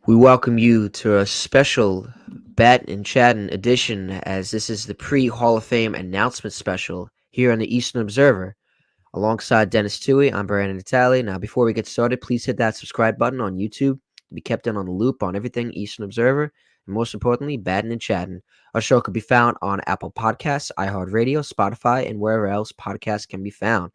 We welcome you to a special Battin and Chattin edition, as this is the pre-Hall of Fame announcement special here on the Eastern Observer. Alongside Denis Tuohy, I'm Brandon Natale. Now, before we get started, please hit that subscribe button on YouTube to be kept in on the loop on everything Eastern Observer, and most importantly, Battin and Chattin. Our show can be found on Apple Podcasts, iHeartRadio, Spotify, and wherever else podcasts can be found.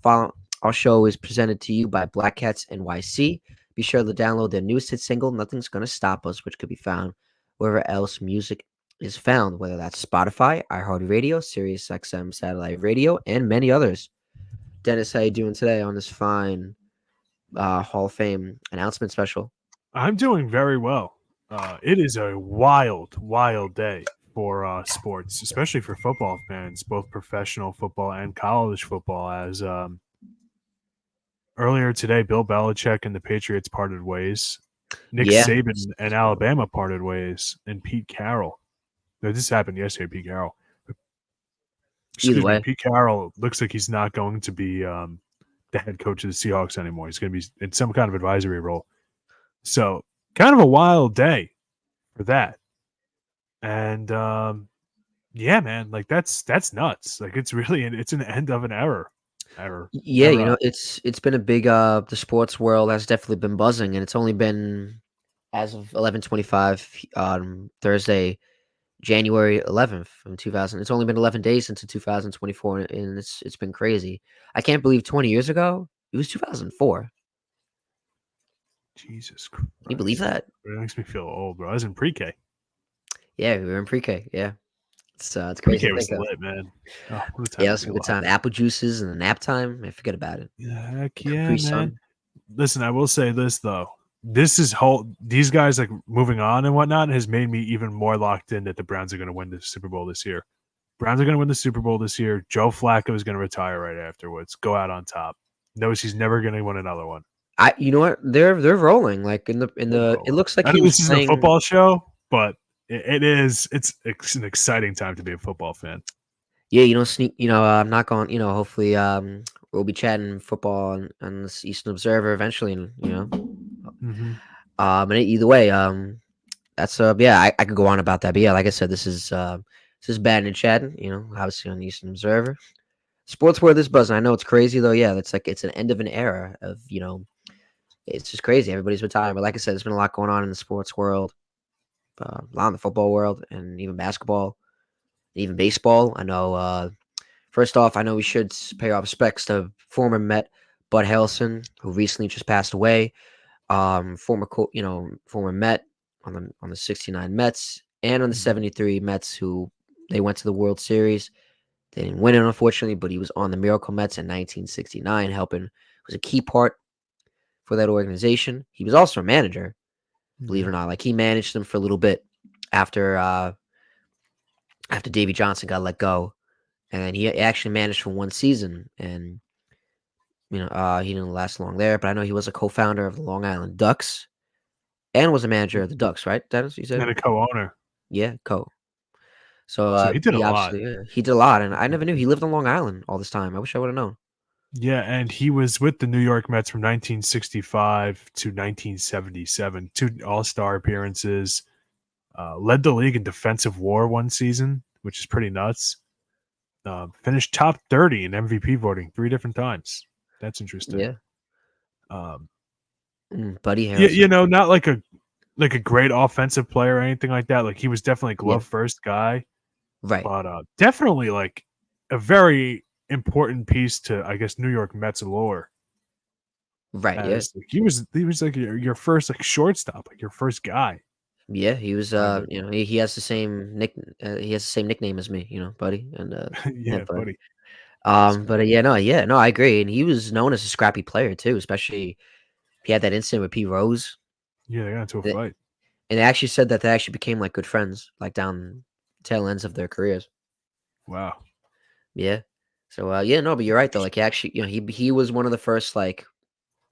Follow, our show is presented to you by Black Cats NYC. Be sure to download their newest hit single, Nothing's Gonna Stop Us, which could be found wherever else music is found, whether that's Spotify, iHeartRadio, SiriusXM Satellite Radio, and many others. Dennis, how you doing today on this fine Hall of Fame announcement special? I'm doing very well. It is a wild, wild day for sports, especially for football fans, both professional football and college football. As earlier today, Bill Belichick and the Patriots parted ways. Nick Yeah, Saban and Alabama parted ways, and Pete Carroll. Now, this happened yesterday. Pete Carroll. either Excuse me. way. Pete Carroll looks like he's not going to be the head coach of the Seahawks anymore. He's going to be in some kind of advisory role. So, kind of a wild day for that. And yeah, man, like that's nuts. Like it's an end of an Yeah, era. it's been a big the sports world has definitely been buzzing, and it's only been as of 11:25 on Thursday, January 11th from 2000. It's only been 11 days since 2024, and it's been crazy. I can't believe 20 years ago it was 2004. Jesus Can you believe Christ. that? It makes me feel old, bro. I was in pre-K. Yeah, we were in pre-K. Yeah, it's crazy Pre-K to was think of. lit, man. Oh, what a time Yeah, to that's be some good alive. time. Apple juices and the nap time. Man, forget about it. Yeah, heck yeah, Capri man. Sun. Listen, I will say this though. These guys like moving on and whatnot has made me even more locked in that the Browns are going to win the Super Bowl this year. Browns are going to win the Super Bowl this year. Joe Flacco is going to retire right afterwards. Go out on top. Knows he's never going to win another one. You know what? They're rolling. Like They're it rolling. looks like I he know was this isn't a playing. football show, but it's an exciting time to be a football fan. Yeah, sneak. I'm not going. Hopefully, we'll be chatting football on this Eastern Observer eventually. And Mm-hmm. and either way, that's yeah, I could go on about that. But yeah, like I said, this is bad and chatting. Obviously on the Eastern Observer, sports world is buzzing. I know it's crazy though. Yeah, it's an end of an era of it's just crazy. Everybody's retiring, but like I said, there's been a lot going on in the sports world, a lot in the football world, and even basketball, even baseball. I know. First off, I know we should pay our respects to former Met Bud Harrelson, who recently just passed away. Former Met on the '69 Mets and on the Mm-hmm. '73 Mets, who they went to the World Series. They didn't win it, unfortunately, but he was on the Miracle Mets in 1969, helping was a key part for that organization. He was also a manager, believe Mm-hmm. it or not. Like he managed them for a little bit after after Davy Johnson got let go, and he actually managed for one season, and he didn't last long there. But I know he was a co-founder of the Long Island Ducks and was a manager of the Ducks, right, Dennis? You said, And a co-owner. yeah, co. So So he did a he lot. obviously he did a lot, and I never knew he lived on Long Island all this time. I wish I would have known. Yeah, and he was with the New York Mets from 1965 to 1977. Two All-Star appearances. Led the league in defensive WAR one season, which is pretty nuts. Finished top 30 in MVP voting 3 different times. That's interesting. Yeah, Um, Buddy yeah, Harrelson. not like a great offensive player or anything like that. Like he was definitely a Yeah, glove first guy, right, but definitely like a very important piece to I guess New York Mets lore. right. Yeah, As like, he was like your first like shortstop, like your first guy. yeah. He was. Kind of. He has the same nick. He has the same nickname as me. Buddy, and yeah, Yeah, but buddy. That's funny. yeah, no, I agree. And he was known as a scrappy player too, especially he had that incident with Pete Rose. Yeah, they got into a Th- fight. And they actually said that they actually became like good friends, like down tail ends of their careers. Wow. Yeah. So yeah, no, but you're right though. Like he actually, he was one of the first like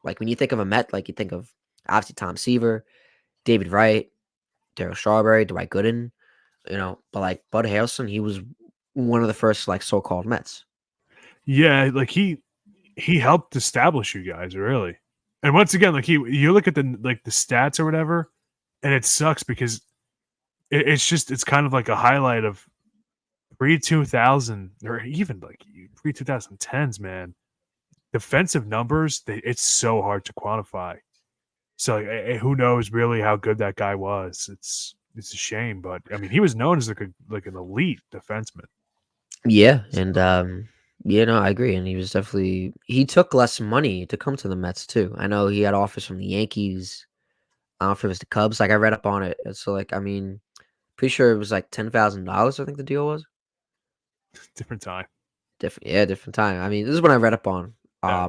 when you think of a Met, like you think of obviously Tom Seaver, David Wright, Darryl Strawberry, Dwight Gooden, but like Bud Harrelson, he was one of the first like so-called Mets. Yeah, like he helped establish you guys really. And once again, like you look at the stats or whatever. And it sucks because it's kind of like a highlight of pre-2000 or even like pre-2010s, man. Defensive numbers, it's so hard to quantify. So who knows really how good that guy was? It's a shame, but I mean, he was known as like an elite defenseman. Yeah, and I agree. And he took less money to come to the Mets too. I know he had offers from the Yankees. I don't know if it was the Cubs. Like I read up on it. So like I mean, pretty sure it was like $10,000. I think the deal was. Different time. Different time. I mean, this is what I read up on. Yeah.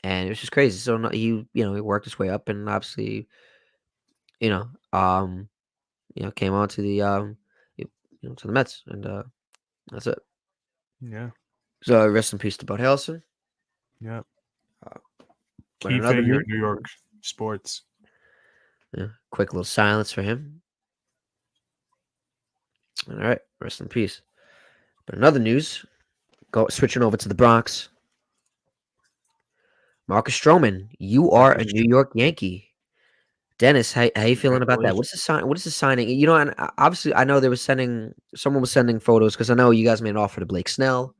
And it was just crazy. So he worked his way up, and obviously, you know, um, came on to the to the Mets, and that's it. Yeah. So rest in peace to Bud Harrelson. Yeah. But Key another figure news, in New York sports. quick little silence for him. All right, rest in peace. But another news, switching over to the Bronx. Marcus Stroman, you are a New York Yankee. Dennis, how you feeling about that? What is the signing? And obviously, I know someone was sending photos because I know you guys made an offer to Blake Snell.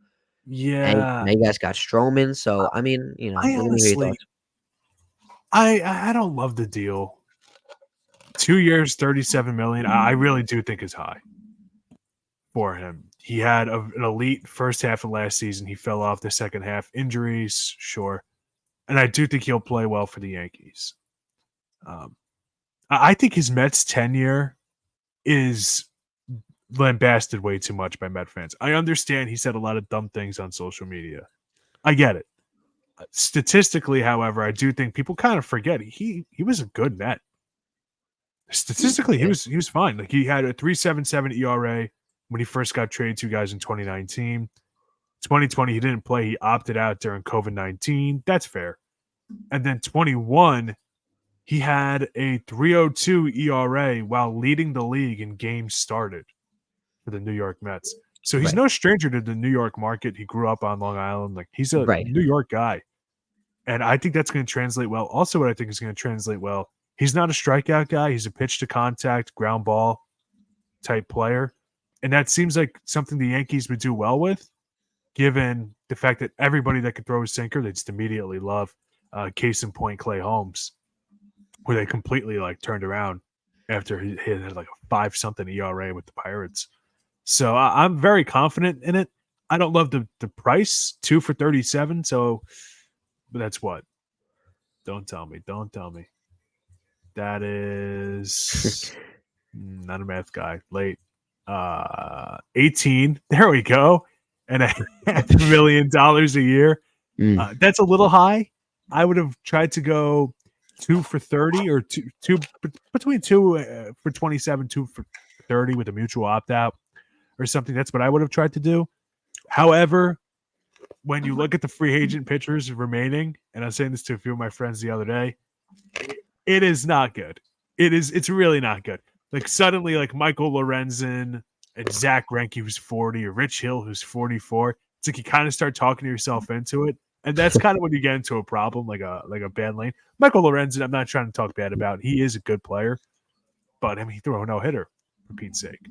And Yeah. now you guys got Stroman. So I mean, I let me hear your honestly, thoughts. I don't love the deal. 2 years, $37 million. I really do think is high for him. He had an elite first half of last season. He fell off the second half. Injuries, sure. And I do think he'll play well for the Yankees. I think his Mets tenure is lambasted way too much by Met fans. I understand he said a lot of dumb things on social media. I get it. Statistically, however, I do think people kind of forget he was a good Met. Statistically, he was fine. Like he had a 3.77 ERA when he first got traded to you guys in 2019. 2020, he didn't play. He opted out during COVID-19. That's fair. And then 21, he had a 3.02 ERA while leading the league in games started for the New York Mets. So he's no stranger to the New York market. He grew up on Long Island. Like he's a New York guy. And I think that's going to translate well. Also, what I think is going to translate well, he's not a strikeout guy. He's a pitch to contact, ground ball type player. And that seems like something the Yankees would do well with, given the fact that everybody that could throw a sinker, they just immediately love. Case in point, Clay Holmes, where they completely like turned around after he had like a 5-something ERA with the Pirates. So I'm very confident in it. I don't love the price, 2 for 37. So, but that's what. Don't tell me. That is not a math guy. Late. 18. There we go. And $500 million a year. That's a little high. I would have tried to go 2 for 30 or two between 2 for 27, 2 for 30 with a mutual opt out or something. That's what I would have tried to do. However, when you look at the free agent pitchers remaining, and I was saying this to a few of my friends the other day, it is not good. It's really not good. Like suddenly, like Michael Lorenzen and Zach Greinke, who's 40, or Rich Hill, who's 44. It's like you kind of start talking yourself into it. And that's kind of when you get into a problem, like a bad lane. Michael Lorenzen, I'm not trying to talk bad about. He is a good player, but I mean, he threw a no-hitter for Pete's sake.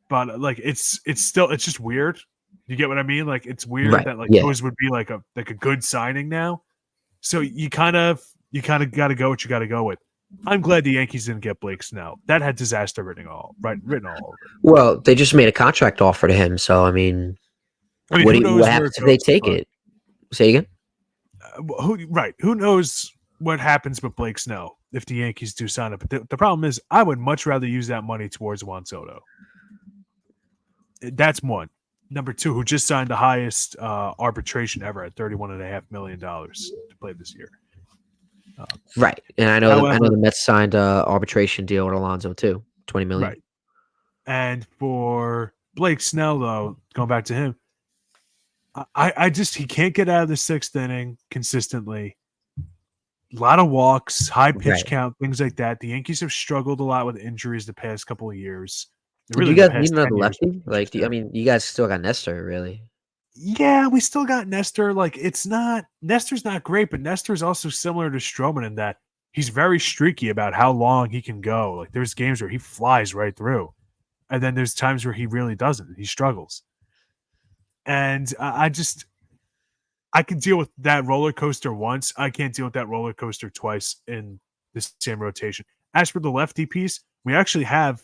But like, it's just weird. You get what I mean? Like, it's weird that like those would be like a good signing now. So you kind of got to go what you got to go with. I'm glad the Yankees didn't get Blake Snell. That had disaster written all over it. Well, they just made a contract offer to him, so I mean what happens if they take it? Say again? Who knows what happens with Blake Snell if the Yankees do sign up? But the problem is, I would much rather use that money towards Juan Soto. That's one. Number two, who just signed the highest arbitration ever at $31.5 million to play this year. Right, and I know the Mets signed an arbitration deal with Alonso too, $20 million. Right, and for Blake Snell, though, going back to him, I just he can't get out of the sixth inning consistently. A lot of walks, high pitch count, things like that. The Yankees have struggled a lot with injuries the past couple of years. Really, do you guys need another lefty? Like, you guys still got Nestor, really? Yeah, we still got Nestor. Like, Nestor's not great, but Nestor's also similar to Stroman in that he's very streaky about how long he can go. Like there's games where he flies right through, and then there's times where he really doesn't. He struggles, and I can deal with that roller coaster once. I can't deal with that roller coaster twice in the same rotation. As for the lefty piece, we actually have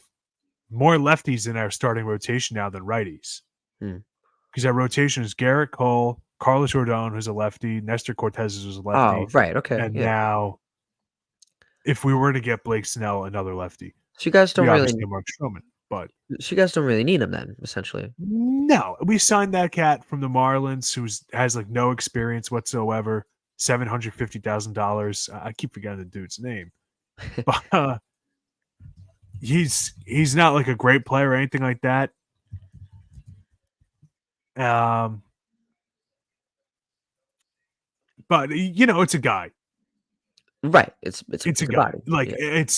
more lefties in our starting rotation now than righties. Because our rotation is Garrett Cole, Carlos Rodon, who's a lefty, Nestor Cortez is a lefty. Oh, right. Okay. And Yeah. now, if we were to get Blake Snell, another lefty, So you guys don't we really. obviously have Mark Stroman. But So you guys don't really need him then, essentially. no, we signed that cat from the Marlins who has like no experience whatsoever. $750,000. I keep forgetting the dude's name, but he's not like a great player or anything like that. But it's a guy. Right. It's a guy. body. Like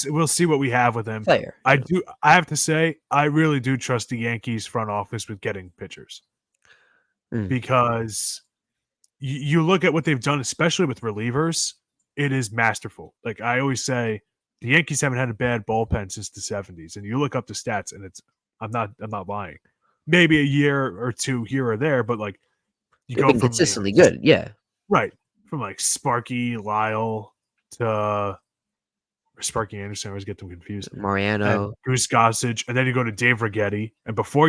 we'll see what we have with him. Player. I have to say, I really do trust the Yankees front office with getting pitchers because you look at what they've done, especially with relievers, it is masterful. Like I always say, the Yankees haven't had a bad bullpen since the 70s, and you look up the stats, and I'm not lying. Maybe a year or two here or there, but like They've been consistently good. Yeah. Right. From like Sparky Lyle to Sparky Anderson, I always get them confused. Mariano, Goose Gossage, and then you go to Dave Righetti, and before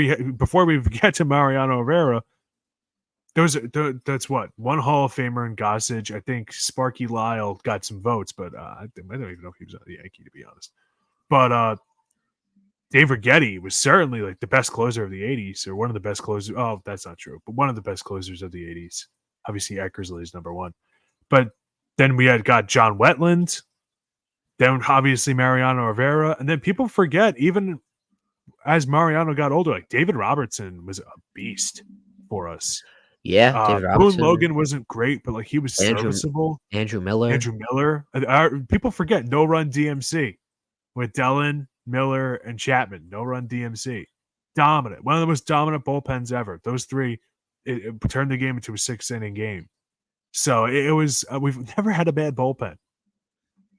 we get to Mariano Rivera, that's what one Hall of Famer in Gossage. I think Sparky Lyle got some votes, but I don't even know if he was on the Yankee, to be honest. But Dave Righetti was certainly like the best closer of the '80s, or one of the best closers. Oh, that's not true, but one of the best closers of the '80s. Obviously, Eckersley is number one, but then we had got John Wetland, then obviously Mariano Rivera, and then people forget, even as Mariano got older, like David Robertson was a beast for us. Yeah, David Robertson. Boone Logan wasn't great, but like he was serviceable. Andrew Miller. People forget no run DMC with Dellin, Miller, and Chapman. No run DMC. Dominant. One of the most dominant bullpens ever. Those three it turned the game into a 6-inning game. So it was we've never had a bad bullpen.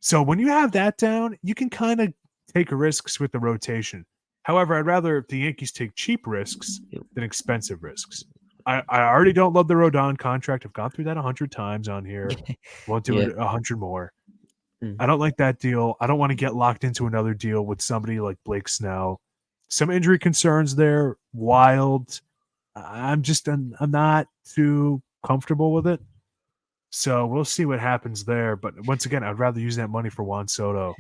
So when you have that down, you can kind of take risks with the rotation. However, I'd rather the Yankees take cheap risks than expensive risks. I already don't love the Rodon contract. I've gone through that 100 times on here. Won't do it 100 more. I don't like that deal. I don't want to get locked into another deal with somebody like Blake Snell. Some injury concerns there. Wild. I'm not too comfortable with it. So we'll see what happens there. But once again, I'd rather use that money for Juan Soto.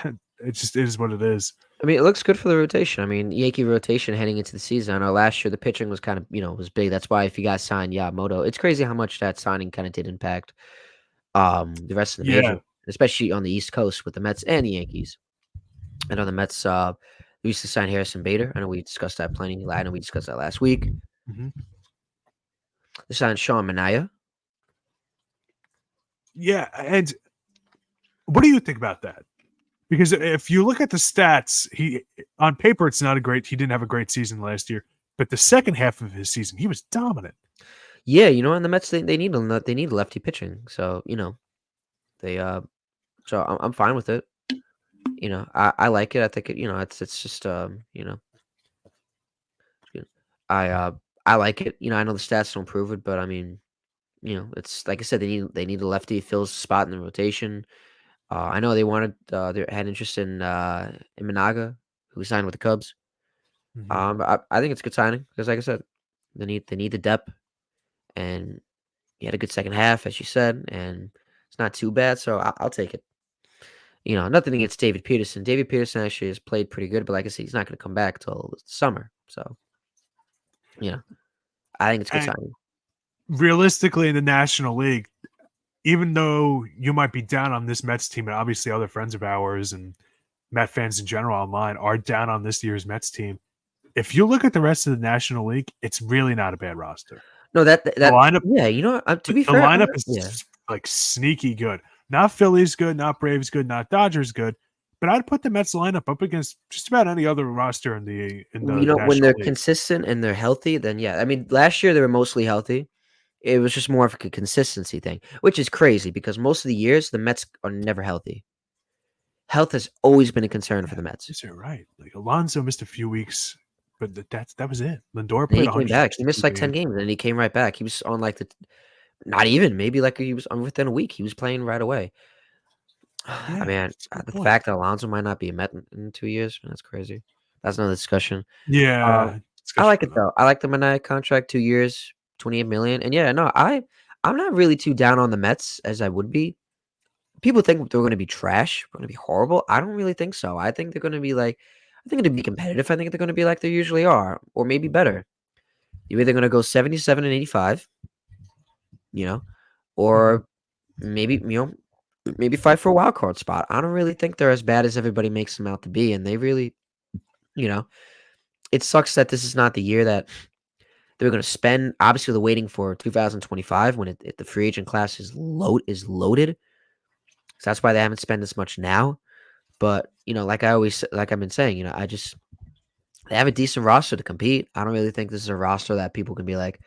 It just is what it is. I mean, it looks good for the rotation. I mean, Yankee rotation heading into the season. I know last year the pitching was kind of, was big. That's why if you guys signed Yamamoto, it's crazy how much that signing kind of did impact the rest of the major, especially on the East Coast with the Mets and the Yankees. I know the Mets they used to sign Harrison Bader. I know we discussed that plenty. I know we discussed that last week. Mm-hmm. They signed Sean Manaea. Yeah, and what do you think about that? Because if you look at the stats, on paper he didn't have a great season last year, but the second half of his season he was dominant. Yeah, and the Mets they need lefty pitching, so so I'm fine with it. I like it. I think it's just I like it. I know the stats don't prove it, but I mean, it's like I said, they need a lefty, fills the spot in the rotation. I know they had interest in Managa, who signed with the Cubs. Mm-hmm. I think it's a good signing because, like I said, they need the depth, and he had a good second half, as you said, and it's not too bad. So I'll take it. Nothing against David Peterson. David Peterson actually has played pretty good, but like I said, he's not going to come back till summer. So, I think it's a good signing. Realistically, in the National League, even though you might be down on this Mets team, and obviously other friends of ours and Met fans in general online are down on this year's Mets team, if you look at the rest of the National League, it's really not a bad roster. No, that lineup. Yeah, to be fair, the lineup is like sneaky good. Not Phillies good, not Braves good, not Dodgers good. But I'd put the Mets lineup up against just about any other roster in the when they're National League. Consistent and they're healthy, then yeah. I mean, last year they were mostly healthy. It was just more of a consistency thing, which is crazy because most of the years the Mets are never healthy. Health has always been a concern for Yeah, the Mets. you're right. Like Alonso missed a few weeks, but that was it. Lindor And played he came back. He missed 162 like 10 games. games and he came right back. He was on like the not even maybe like he was on within a week. He was playing right away. I Yeah, mean, that's a good the point. fact that Alonso might not be a Met in 2 years, that's crazy. That's another discussion. Um, Yeah, I discussion like for it another. though. I like the Manaea contract, 2 years, 28 million. And yeah, no, I'm not really too down on the Mets as I would be. People think they're going to be trash, going to be horrible. I don't really think so. I think they're going to be like, I think they're going to be competitive. I think they're going to be like they usually are, or maybe better. You're either going to go 77 and 85, you know, Mhm. or maybe fight for a wild card spot. I don't really think they're as bad as everybody makes them out to be, and they really, you know, it sucks that this is not the year that they're going to spend. Obviously, they're waiting for 2025 when the free agent class is loaded. So that's why they haven't spent as much now. But like I've been saying, they have a decent roster to compete. I don't really think this is a roster that people can be like,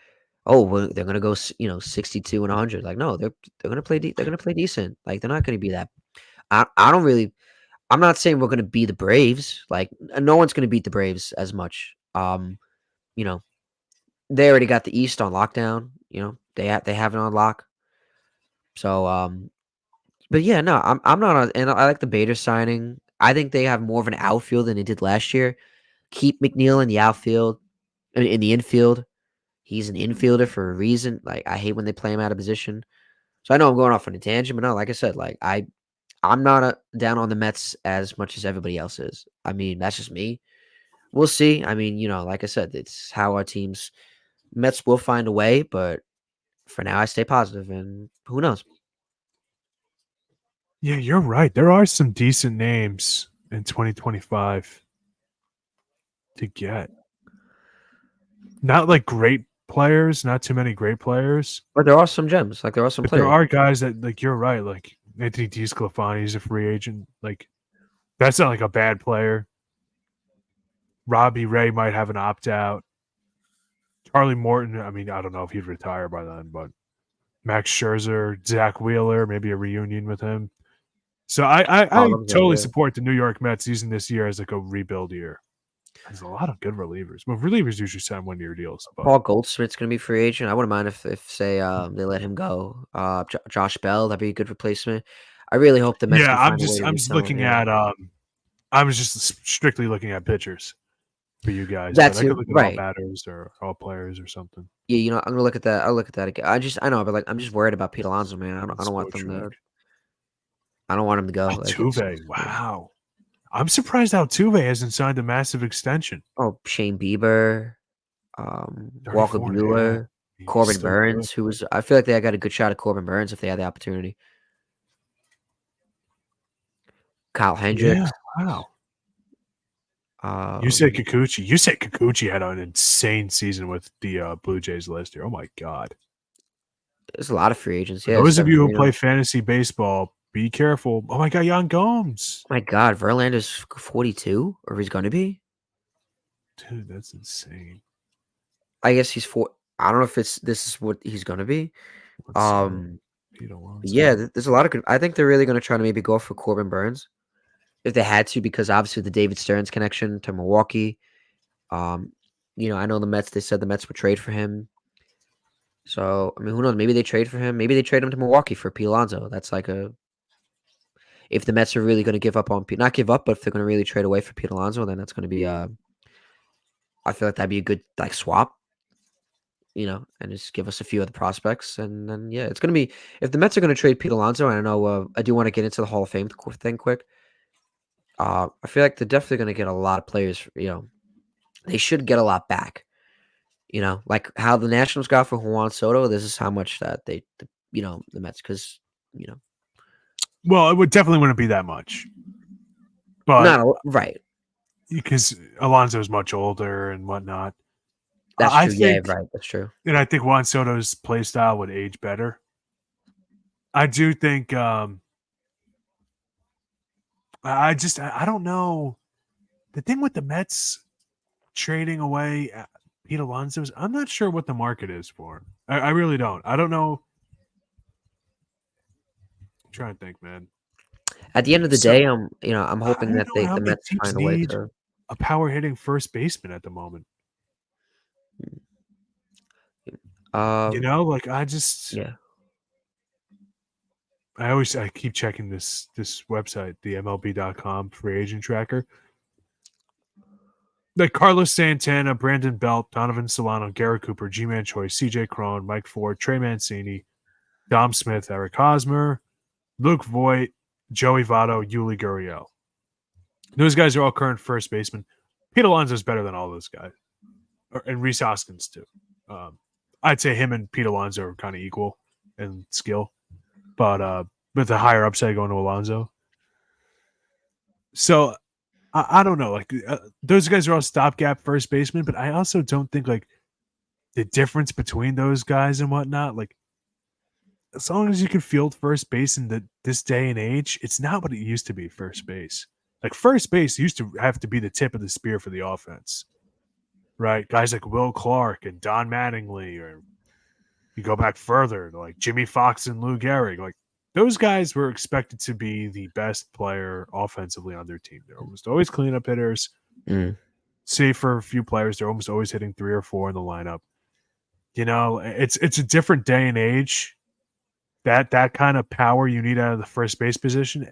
oh, well, they're gonna go, 62 and 100. Like, no, they're gonna play, they're gonna play decent. Like, they're not gonna be that. I don't really. I'm not saying we're gonna be the Braves. Like, no one's gonna beat the Braves as much. You know, they already got the East on lockdown. They have it on lock. So, but yeah, no, I'm not on, and I like the Bader signing. I think they have more of an outfield than they did last year. Keep McNeil in the outfield, in the infield. He's an infielder for a reason. Like, I hate when they play him out of position. So I know I'm going off on a tangent, but no, like I said, like I'm not down on the Mets as much as everybody else is. I mean, that's just me. We'll see. I mean, like I said, it's how our teams. Mets will find a way, but for now, I stay positive, and who knows? Yeah, you're right. There are some decent names in 2025 to get. Not like great players, not too many great players, But there are some gems. Like, there are some but there players. are guys that like you're right. Like Anthony DeSclafani is a free agent. Like that's not like a bad player. Robbie Ray might have an opt out. Charlie Morton. I mean, I don't know if he'd retire by then, but Max Scherzer, Zach Wheeler, maybe a reunion with him. So Oh, I those guys, totally yeah. support the New York Mets using this year as like a rebuild year. There's a lot of good relievers. Well, relievers usually sign 1 year deals, but Paul Goldsmith's gonna be free agent. I wouldn't mind if say they let him go. Josh Bell, that'd be a good replacement. I really hope the Mets yeah, can find a way to I'm just re-sign. looking Yeah, at I was just strictly looking at pitchers for you guys, but that's I could it. look at all Right. batters or all players or something. Yeah, I'm gonna look at that. I'll look at that again. I know, but like, I'm just worried about Pete Alonso, man. I don't want them Spotrac. to. I don't want him to go. Like, Altuve, yeah. wow. I'm surprised Altuve hasn't signed a massive extension. Oh, Shane Bieber, Walker 34, yeah. Bueller, He's Corbin still good. Burns, who was. I feel like they got a good shot at Corbin Burns if they had the opportunity. Kyle Yeah, Hendricks. wow. You said Um, Kikuchi. You said Kikuchi had an insane season with the Blue Jays last year. Oh my god! there's a lot of free agents. For Yeah, those of you who Severino. play fantasy baseball, be careful. Oh my god, Yan Gomes, My God, Verlander's 42, or he's gonna be. dude, that's insane. I guess he's four. I don't know if this is what he's gonna be. Let's see. Um, Pete yeah, Alonso. there's a lot of good. I think they're really gonna try to maybe go for Corbin Burns if they had to, because obviously the David Stearns connection to Milwaukee. Um, I know the Mets. They said the Mets would trade for him. So I mean, who knows? Maybe they trade for him. Maybe they trade him to Milwaukee for Pete Alonso. That's like a if the Mets are really going to give up on Pete, not give up, but if they're going to really trade away for Pete Alonso, then that's going to be. I feel like that'd be a good like swap. And just give us a few other prospects, and then yeah, it's gonna be if the Mets are gonna trade Pete Alonso. And I know I do want to get into the Hall of Fame thing quick. I feel like they're definitely gonna get a lot of players. They should get a lot back. Like how the Nationals got for Juan Soto. This is how much that the Mets, because you know, Well, it would definitely wouldn't be that much, but right. because Alonso is much older and whatnot, That's I true. Yeah, think, right. That's true. and I think Juan Soto's play style would age better. I do think. I don't know. The thing with the Mets trading away, Pete Alonso's. I'm not sure what the market is for him. I really don't. I don't know. I'm trying to think, man. At the end of the So day, I'm I hoping don't that know how the many Mets teams find a way need to. a power hitting first baseman at the moment. Um, Like I just yeah. I keep checking this website, the MLB.com free agent tracker. Like Carlos Santana, Brandon Belt, Donovan Solano, Garrett Cooper, G-Man Choi, CJ Cron, Mike Ford, Trey Mancini, Dom Smith, Eric Hosmer, Luke Voigt, Joey Votto, Yuli Gurriel. Those guys are all current first basemen. Pete Alonso is better than all those guys. And Rhys Hoskins, too. I'd say him and Pete Alonso are kind of equal in skill, but with the higher upside going to Alonso. So I don't know. Like those guys are all stopgap first basemen, but I also don't think like the difference between those guys and whatnot. Like as long as you can field first base in this day and age, it's not what it used to be. First base, like first base, used to have to be the tip of the spear for the offense, right? Guys like Will Clark and Don Mattingly, or you go back further, like Jimmy Fox and Lou Gehrig, like those guys were expected to be the best player offensively on their team. They're almost always cleanup hitters. Mm. Save for a few players, they're almost always hitting 3 or 4 in the lineup. It's a different day and age. That kind of power you need out of the first base position.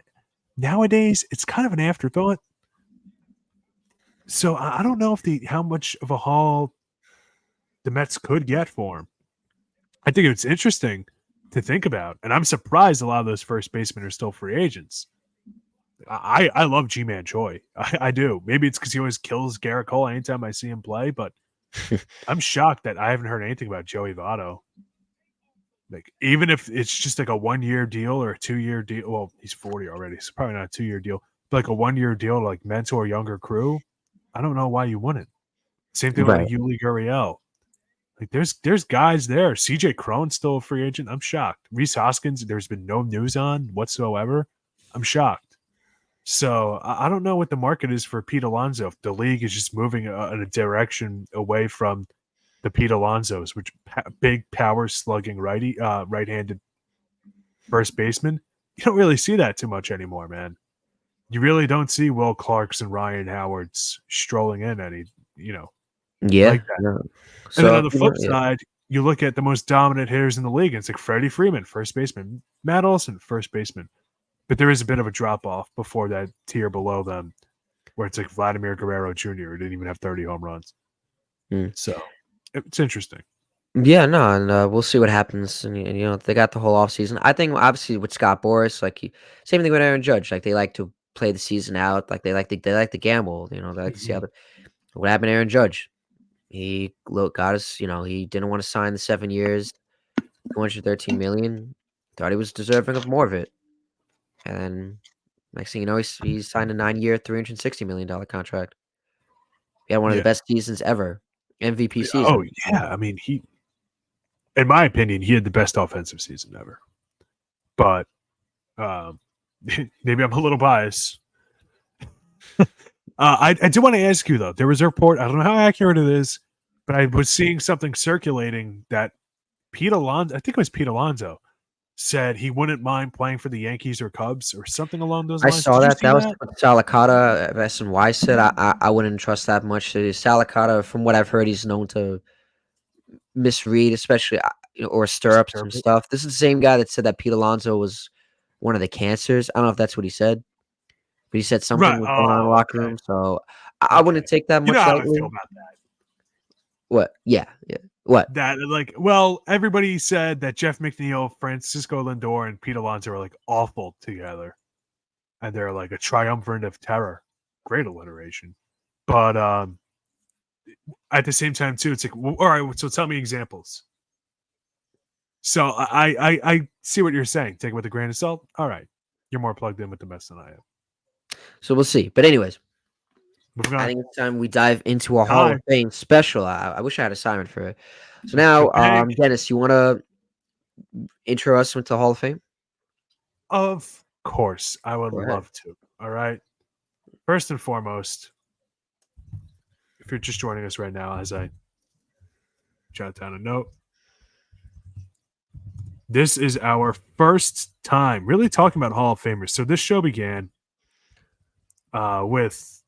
Nowadays, it's kind of an afterthought. So I don't know how much of a haul the Mets could get for him. I think it's interesting to think about, and I'm surprised a lot of those first basemen are still free agents. I love G-Man Choi. I do. Maybe it's because he always kills Garrett Cole anytime I see him play, but I'm shocked that I haven't heard anything about Joey Votto. Like, even if it's just like a 1-year deal or a 2-year deal. Well, he's 40 already, so probably not a 2-year deal. But like a 1-year deal to like mentor younger crew. I don't know why you wouldn't. Same thing with Right. like Yuli Gurriel. Like there's guys there. CJ Cron's still a free agent. I'm shocked. Rhys Hoskins, there's been no news on whatsoever. I'm shocked. So I don't know what the market is for Pete Alonso. If the league is just moving in a direction away from the Pete Alonsos, which big power slugging right-handed first baseman, you don't really see that too much anymore, man. You really don't see Will Clarks and Ryan Howards strolling in Yeah. like that. No. And then So on the flip side, you look at the most dominant hitters in the league, and it's like Freddie Freeman, first baseman, Matt Olson, first baseman. But there is a bit of a drop off before that tier below them, where it's like Vladimir Guerrero Jr., who didn't even have 30 home runs. Mm. So it's interesting. Yeah, no, and we'll see what happens. And they got the whole offseason. I think obviously with Scott Boras, same thing with Aaron Judge. Like they like to play the season out. Like they like to gamble. They like to see how. What happened to Aaron Judge? He got us. He didn't want to sign the 7 years, 213 million. Thought he was deserving of more of it, and then next thing you know, he's signed a 9-year, $360 million contract. He had one of the Yeah. best seasons ever, MVP Oh, season. yeah. I mean, in my opinion, he had the best offensive season ever. But maybe I'm a little biased. I do want to ask you, though. There was a report, I don't know how accurate it is, but I was seeing something circulating that Pete Alonso, I think it was Pete Alonso, said he wouldn't mind playing for the Yankees or Cubs or something along those I lines. saw Did you that. see That was that? what Salicata of SNY said. I wouldn't trust that much. Salicata, from what I've heard, he's known to misread, especially or stir up some Misinterpret. stuff. This is the same guy that said that Pete Alonso was one of the cancers. I don't know if that's what he said, but he said something Right. was going on in the Oh, locker okay. room. So I Okay. wouldn't take that You know much how I feel lightly. about that. What? Yeah. What? That like, well, everybody said that Jeff McNeil, Francisco Lindor, and Pete Alonso are like awful together, and they're like a triumvirate of terror. Great alliteration, but at the same time too, it's like, well, all right. So tell me examples. So I see what you're saying. Take it with a grain of salt. All right, you're more plugged in with the Mets than I am. So we'll see. But anyways, Moving I on. think it's time we dive into a Hall of Time. Fame special. I wish I had a Simon for it. So now, Okay. Dennis, you want to intro us into the Hall of Fame? Of course, I would Go ahead. love to. All right. First and foremost, if you're just joining us right now, as I Jot down a note. This is our first time really talking about Hall of Famers. So this show began with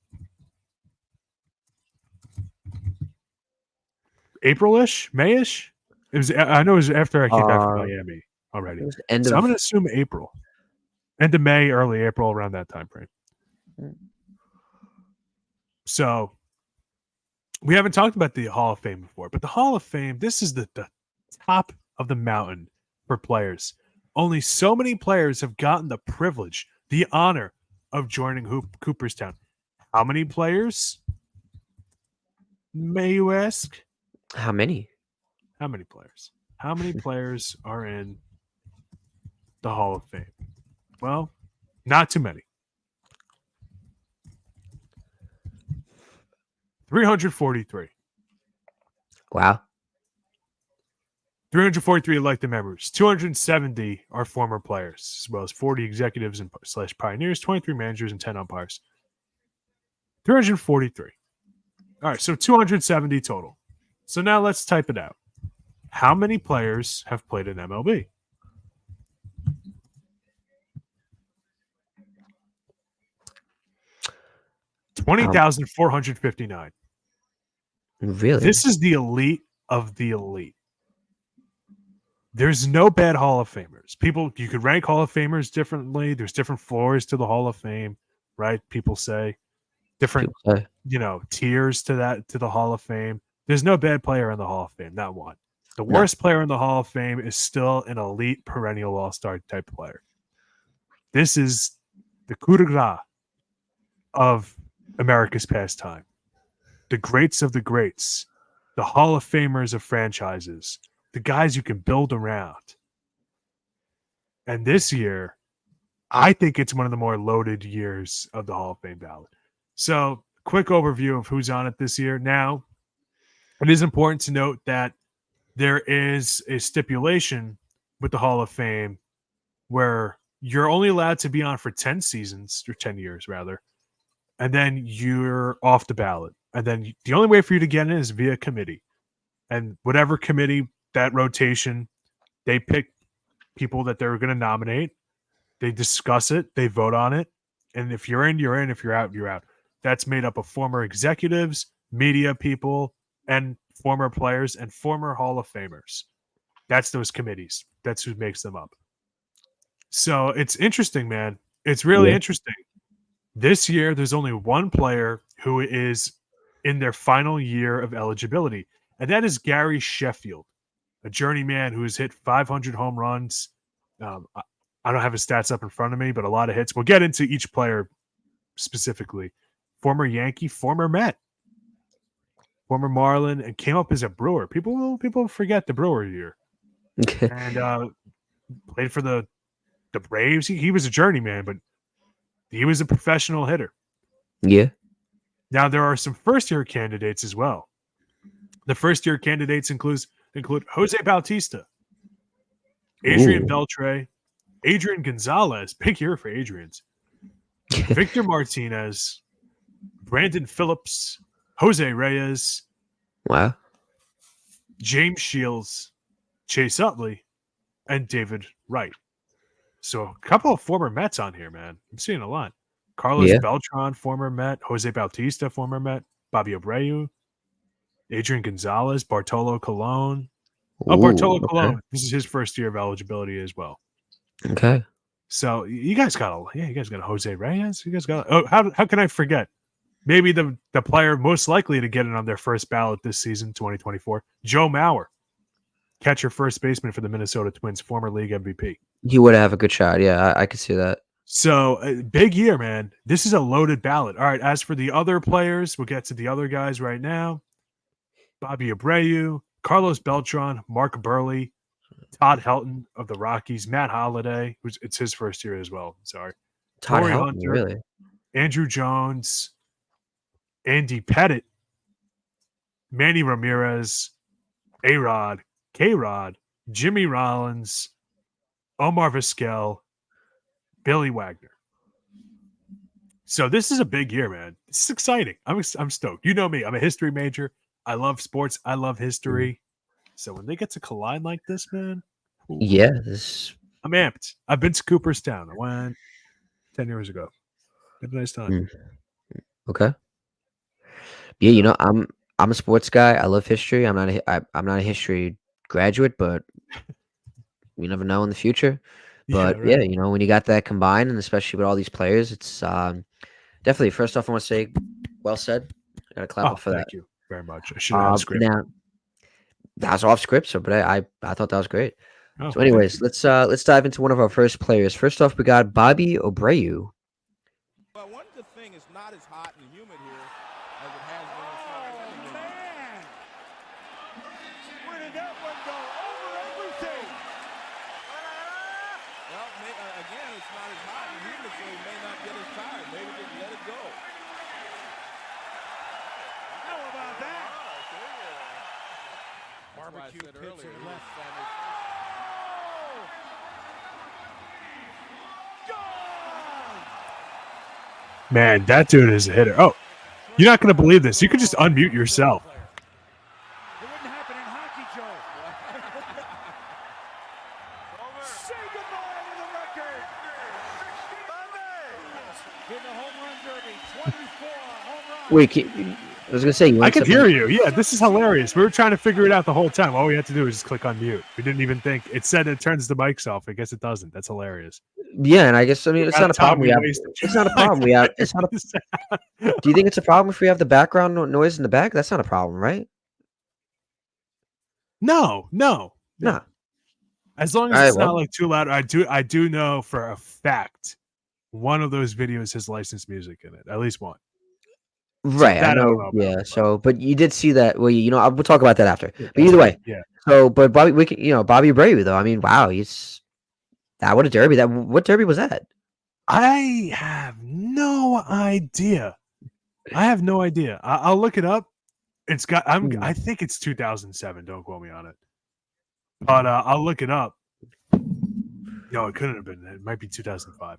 April-ish, May-ish. It was. I know it was after I came back from Miami already. It was end So of I'm going to assume April, end of May, early April, around that time frame. So we haven't talked about the Hall of Fame before, but the Hall of Fame, this is the top of the mountain for players. Only so many players have gotten the privilege, the honor of joining Cooperstown. How many players, may you ask? How many? How many players? How many players are in the Hall of Fame? Well, not too many. 343. Wow. 343 elected members. 270 are former players, as well as 40 executives and / pioneers, 23 managers, and 10 umpires. 343. All right, so 270 total. So now let's type it out. How many players have played in MLB? $20,459. Really? This is the elite of the elite. There's no bad Hall of Famers. People, you could rank Hall of Famers differently. There's different floors to the Hall of Fame, right? People say different, tiers to the Hall of Fame. There's no bad player in the Hall of Fame, not one. The worst player in the Hall of Fame is still an elite perennial all-star type player. This is the coup de grace of America's pastime. The greats of the greats, the Hall of Famers of franchises, the guys you can build around. And this year, I think it's one of the more loaded years of the Hall of Fame ballot. So, quick overview of who's on it this year. Now, it is important to note that there is a stipulation with the Hall of Fame where you're only allowed to be on for 10 seasons, or 10 years rather, and then you're off the ballot. And then the only way for you to get in is via committee. And whatever committee, that rotation, they pick people that they're going to nominate. They discuss it. They vote on it. And if you're in, you're in. If you're out, you're out. That's made up of former executives, media people, and former players and former Hall of Famers. That's those committees. That's who makes them up. So it's interesting, man. It's really interesting. This year, there's only one player who is in their final year of eligibility, and that is Gary Sheffield, a journeyman who has hit 500 home runs. I don't have his stats up in front of me, but a lot of hits. We'll get into each player specifically. Former Yankee, former Met, former Marlin, and came up as a Brewer. People forget the Brewer year. And played for the Braves. He was a journeyman, but he was a professional hitter. Yeah. Now, there are some first-year candidates as well. The first-year candidates include Jose Bautista, Adrian Beltre, Adrian Gonzalez, big year for Adrians, Victor Martinez, Brandon Phillips, Jose Reyes, wow, James Shields, Chase Utley, and David Wright. So a couple of former Mets on here, man. I'm seeing a lot. Carlos Beltran, former Met. Jose Bautista, former Met. Bobby Abreu. Adrian Gonzalez. Bartolo Colon. Bartolo Colon. This is his first year of eligibility as well. Okay. So you guys got a Jose Reyes. You guys got how can I forget? Maybe the player most likely to get it on their first ballot this season, 2024, Joe Mauer, catcher first baseman for the Minnesota Twins, former league MVP. He would have a good shot. Yeah, I could see that. So big year, man. This is a loaded ballot. All right. As for the other players, we'll get to the other guys right now. Bobby Abreu, Carlos Beltran, Mark Buehrle, Todd Helton of the Rockies, Matt Holliday, it's his first year as well. Sorry. Torri Hunter, really? Andrew Jones, Andy Pettit, Manny Ramirez, A-Rod, K-Rod, Jimmy Rollins, Omar Vizquel, Billy Wagner. So this is a big year, man. This is exciting. I'm stoked. You know me. I'm a history major. I love sports. I love history. So when they get to collide like this, man, Yeah, I'm amped. I've been to Cooperstown. I went 10 years ago. Had a nice time. Okay. Yeah, I'm a sports guy. I love history. I'm not a history graduate, but you never know in the future. But Right. when you got that combined, and especially with all these players, it's definitely. First off, I want to say, well said. I gotta clap Oh, up for that. thank you very much. I should have had a script. Now that was off script, but I thought that was great. Oh, So, anyways, let's dive into one of our first players. First off, we got Bobby Abreu. Well, one good thing is not as hot and humid here as it has been in South. Man! Where did that one go? Over everything! Well, again, it's not as hot and humid, so he may not get as tired. Maybe just let it go. How about that? Barbecue pitcher left. Man, that dude is a hitter. Oh, you're not going to believe this. You could just unmute yourself. It wouldn't happen in hockey, Joe. Say goodbye to the record. In the home run derby, 24 home runs. Wait, I was gonna say I could hear you. Yeah, this is hilarious. We were trying to figure it out the whole time. All we had to do was just click on mute. We didn't even think. It said it turns the mics off. I guess it doesn't. That's hilarious. Yeah, and I guess it's not a problem. It's not a problem. It's not a. Do you think it's a problem if we have the background noise in the back? That's not a problem, right? No. As long as it's not like too loud. I do know for a fact one of those videos has licensed music in it. At least one. Right, So I know. Yeah, but you did see that. Well, we'll talk about that after. But either way, So, but Bobby, Bobby Abreu though. I mean, wow, what a derby! What derby was that? I have no idea. I'll look it up. It's got. I think it's 2007. Don't quote me on it. But I'll look it up. No, it couldn't have been. It might be 2005.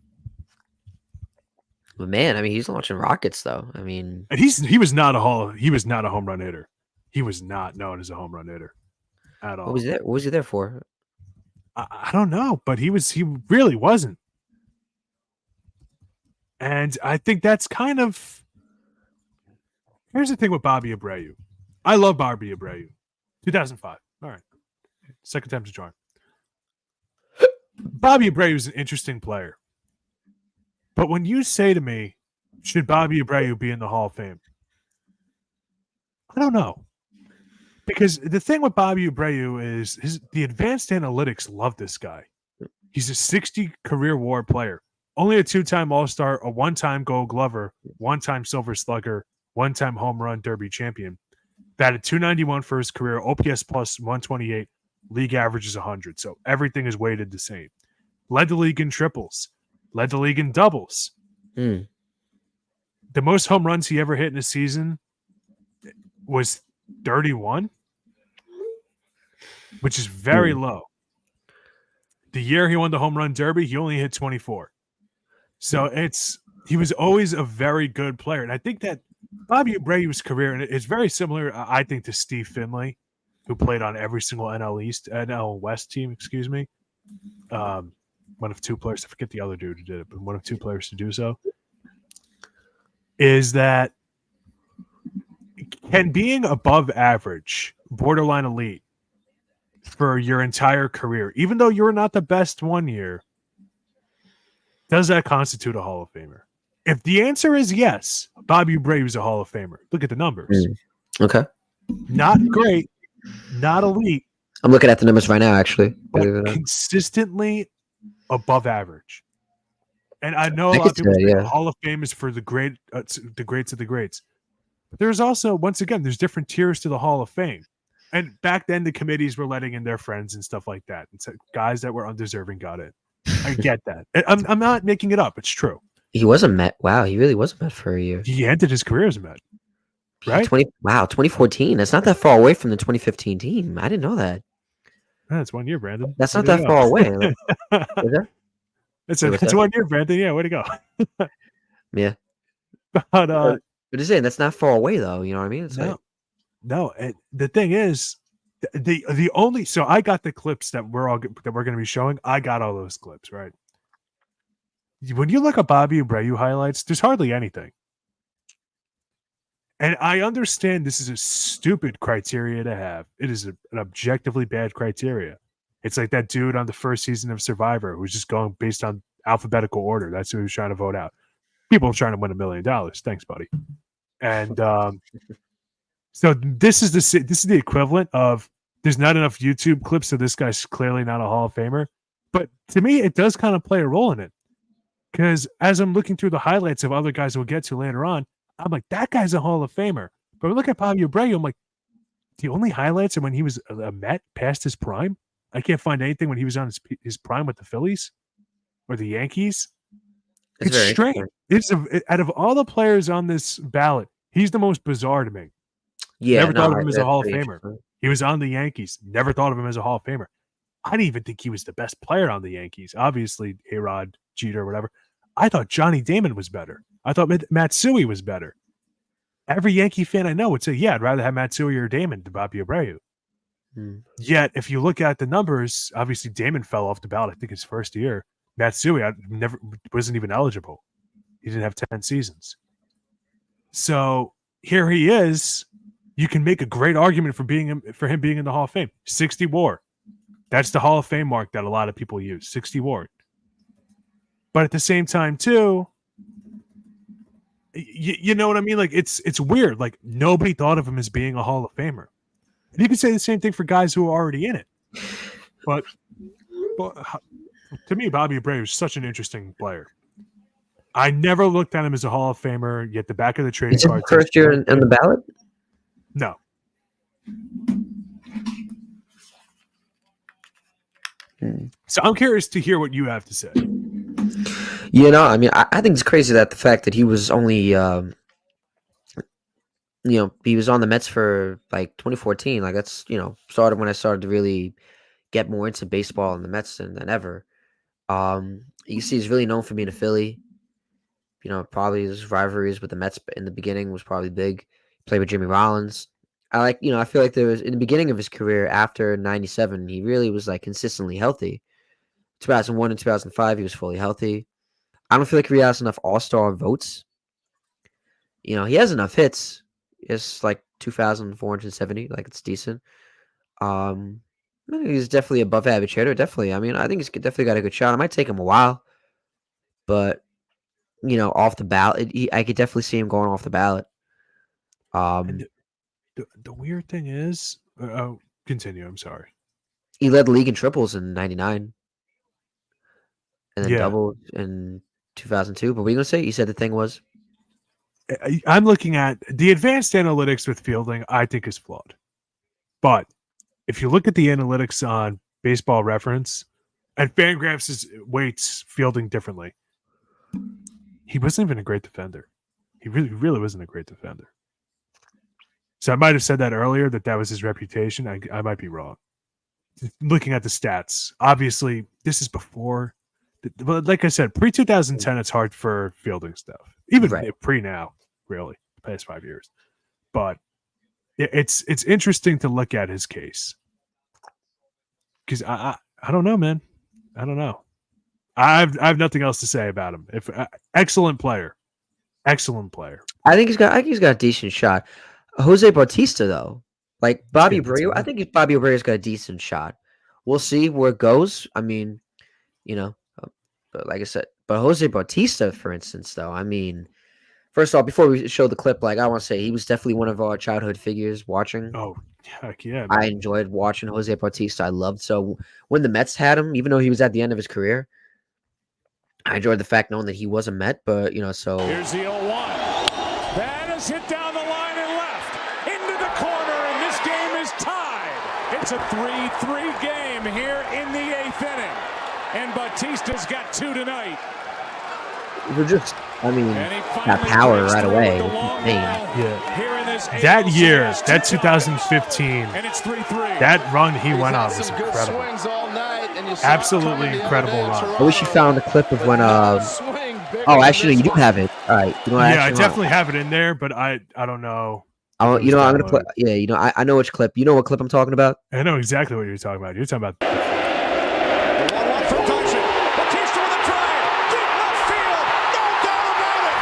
But man, I mean, he's launching rockets though. I mean, and he was not a home run hitter. He was not known as a home run hitter at all. What was he there for? I don't know, but he really wasn't. And I think that's kind of. Here's the thing with Bobby Abreu. I love Bobby Abreu. 2005. All right. Second time's a charm. Bobby Abreu is an interesting player. But when you say to me, should Bobby Abreu be in the Hall of Fame? I don't know. Because the thing with Bobby Abreu is the advanced analytics love this guy. He's a 60 career WAR player. Only a 2-time All-Star, a 1-time Gold Glover, 1-time Silver Slugger, 1-time Home Run Derby champion. Batted .291 for his career, OPS plus 128, league average is 100. So everything is weighted the same. Led the league in triples. Led the league in doubles. The most home runs he ever hit in a season was 31, which is very low. The year he won the home run derby, he only hit 24. So he was always a very good player. And I think that Bobby Abreu's career, and it's very similar, I think, to Steve Finley, who played on every single NL West team, excuse me. One of two players, I forget the other dude who did it, but one of two players to do so, is that can being above average, borderline elite, for your entire career, even though you're not the best one year, does that constitute a Hall of Famer? If the answer is yes, Bobby Abreu is a Hall of Famer. Look at the numbers. Okay. Not great, not elite. I'm looking at the numbers right now, actually. But consistently above average. And I know a lot of people say Hall of Fame is for the greats of the greats. But there's also, once again, there's different tiers to the Hall of Fame. And back then, the committees were letting in their friends and stuff like that. And so guys that were undeserving got in. I get that. I'm not making it up. It's true. He was a Met. Wow, he really was a Met for a year. He ended his career as a Met. Right? 2014. That's not that far away from the 2015 team. I didn't know that. That's 1 year, Brandon. That's not that far away. It's 1 year, Brandon. Yeah, way to go. Yeah. But just saying, that's not far away, though. You know what I mean? It's no. And the thing is, The only so I got the clips that we're going to be showing. I got all those clips, right? When you look at Bobby Abreu highlights, there's hardly anything. And I understand this is a stupid criteria to have. It is an objectively bad criteria. It's like that dude on the first season of Survivor who's just going based on alphabetical order. That's who he was trying to vote out. People are trying to win $1 million. Thanks, buddy. And so this is the equivalent of there's not enough YouTube clips, so this guy's clearly not a Hall of Famer. But to me, it does kind of play a role in it. Because as I'm looking through the highlights of other guys we'll get to later on, I'm like, that guy's a Hall of Famer. But look at Bobby Abreu, I'm like, the only highlights are when he was a Met past his prime. I can't find anything when he was on his prime with the Phillies or the Yankees. It's strange. Out of all the players on this ballot, he's the most bizarre to me. Yeah, never thought of him as a Hall of Famer. He was on the Yankees. Never thought of him as a Hall of Famer. I didn't even think he was the best player on the Yankees. Obviously, A-Rod, Jeter, whatever. I thought Johnny Damon was better. I thought Matsui was better. Every Yankee fan I know would say, yeah, I'd rather have Matsui or Damon than Bobby Abreu. Yet, if you look at the numbers, obviously Damon fell off the ballot, I think his first year. Matsui wasn't even eligible. He didn't have 10 seasons. So here he is. You can make a great argument for him being in the Hall of Fame. 60 WAR. That's the Hall of Fame mark that a lot of people use. 60 WAR. But at the same time, too, you know what I mean? Like it's weird. Like nobody thought of him as being a Hall of Famer. And you can say the same thing for guys who are already in it. But to me, Bobby Abreu is such an interesting player. I never looked at him as a Hall of Famer. Yet the back of the trading card. First year in the ballot? No. So I'm curious to hear what you have to say. You know, I mean, I think it's crazy that the fact that he was only, he was on the Mets for like 2014. Like that's, started when I started to really get more into baseball and the Mets than ever. You see, he's really known for being a Philly. Probably his rivalries with the Mets in the beginning was probably big. Played with Jimmy Rollins. I feel like there was in the beginning of his career after 97, he really was like consistently healthy. 2001 and 2005, he was fully healthy. I don't feel like he has enough All-Star votes. He has enough hits. It's like 2,470. Like it's decent. He's definitely above average hitter. Definitely. I mean, I think he's definitely got a good shot. It might take him a while, but off the ballot, I could definitely see him going off the ballot. The weird thing is, continue. I'm sorry. He led the league in triples in '99, and then doubled in 2002. But what were you gonna say? You said the thing was. I'm looking at the advanced analytics with fielding. I think is flawed, but if you look at the analytics on Baseball Reference and Fangraphs weights fielding differently, he wasn't even a great defender. He really wasn't a great defender. So I might have said that earlier that was his reputation. I might be wrong. Looking at the stats, obviously this is before. But like I said, pre-2010, it's hard for fielding stuff. Even pre now, really, the past 5 years. But it's interesting to look at his case because I don't know, man. I don't know. I have nothing else to say about him. Excellent player. I think he's got a decent shot. Jose Bautista, though, like Bobby Abreu, I think Bobby Abreu's got a decent shot. We'll see where it goes. I mean, but like I said, but Jose Bautista, for instance, though, I mean, first off, before we show the clip, like I want to say he was definitely one of our childhood figures watching. Oh, heck yeah! Man. I enjoyed watching Jose Bautista. I loved so when the Mets had him, even though he was at the end of his career, I enjoyed the fact knowing that he was a Met. But so here's the 0-1. That is hit down the line and left into the corner, and this game is tied. It's a 3-3 game here in the 8th inning. And Bautista's got 2 tonight. We're just, that power right away. Yeah. That year, that 2015, and it's 3-3. That run he went on was incredible. Absolutely incredible run. I wish you found the clip of when. Actually, you do have it. All right. I definitely have it in there, but I don't know. Oh, If it was I'm gonna play. downloaded. Yeah, I know which clip. You know what clip I'm talking about? I know exactly what you're talking about. You're talking about. The 1-1 from Tyson. Bautista with a drive. Deep left field. No doubt about it.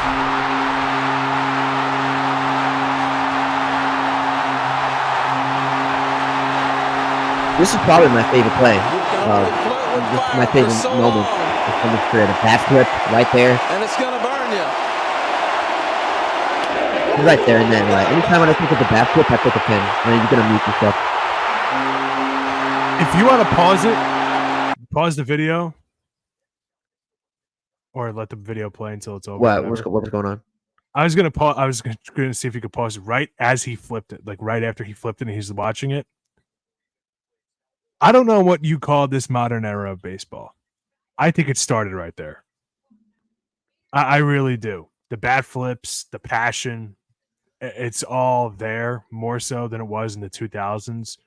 This is probably my favorite play. This is my favorite moment from his career. The bat flip right there. And it's going to burn you. Right there and then, right. Anytime when I think of the bat flip, I think of him. And then you're gonna mute yourself. If you want to pause the video, or let the video play until it's over. What was going on? I was gonna pause. I was gonna see if you could pause it right as he flipped it, like right after he flipped it, and he's watching it. I don't know what you call this modern era of baseball. I think it started right there. I really do. The bat flips, the passion, it's all there more so than it was in the 2000s,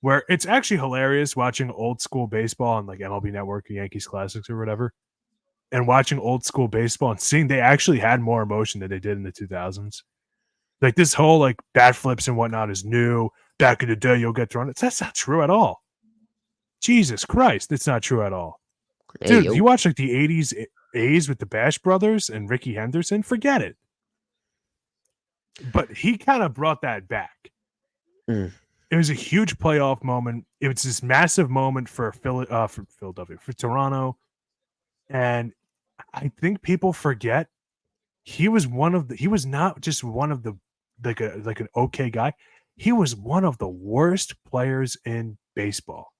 where it's actually hilarious watching old school baseball on like MLB Network or Yankees Classics or whatever, and watching old school baseball and seeing they actually had more emotion than they did in the 2000s. Like this whole like bat flips and whatnot is new. Back in the day, you'll get thrown. That's not true at all. Jesus Christ, it's not true at all. Hey, Dude, yo. you watch like the 80s A's with the Bash Brothers and Ricky Henderson, forget it. But he kind of brought that back. Mm. It was a huge playoff moment. It was this massive moment for Philadelphia, for Toronto. And I think people forget he was not just one of the like an okay guy. He was one of the worst players in baseball.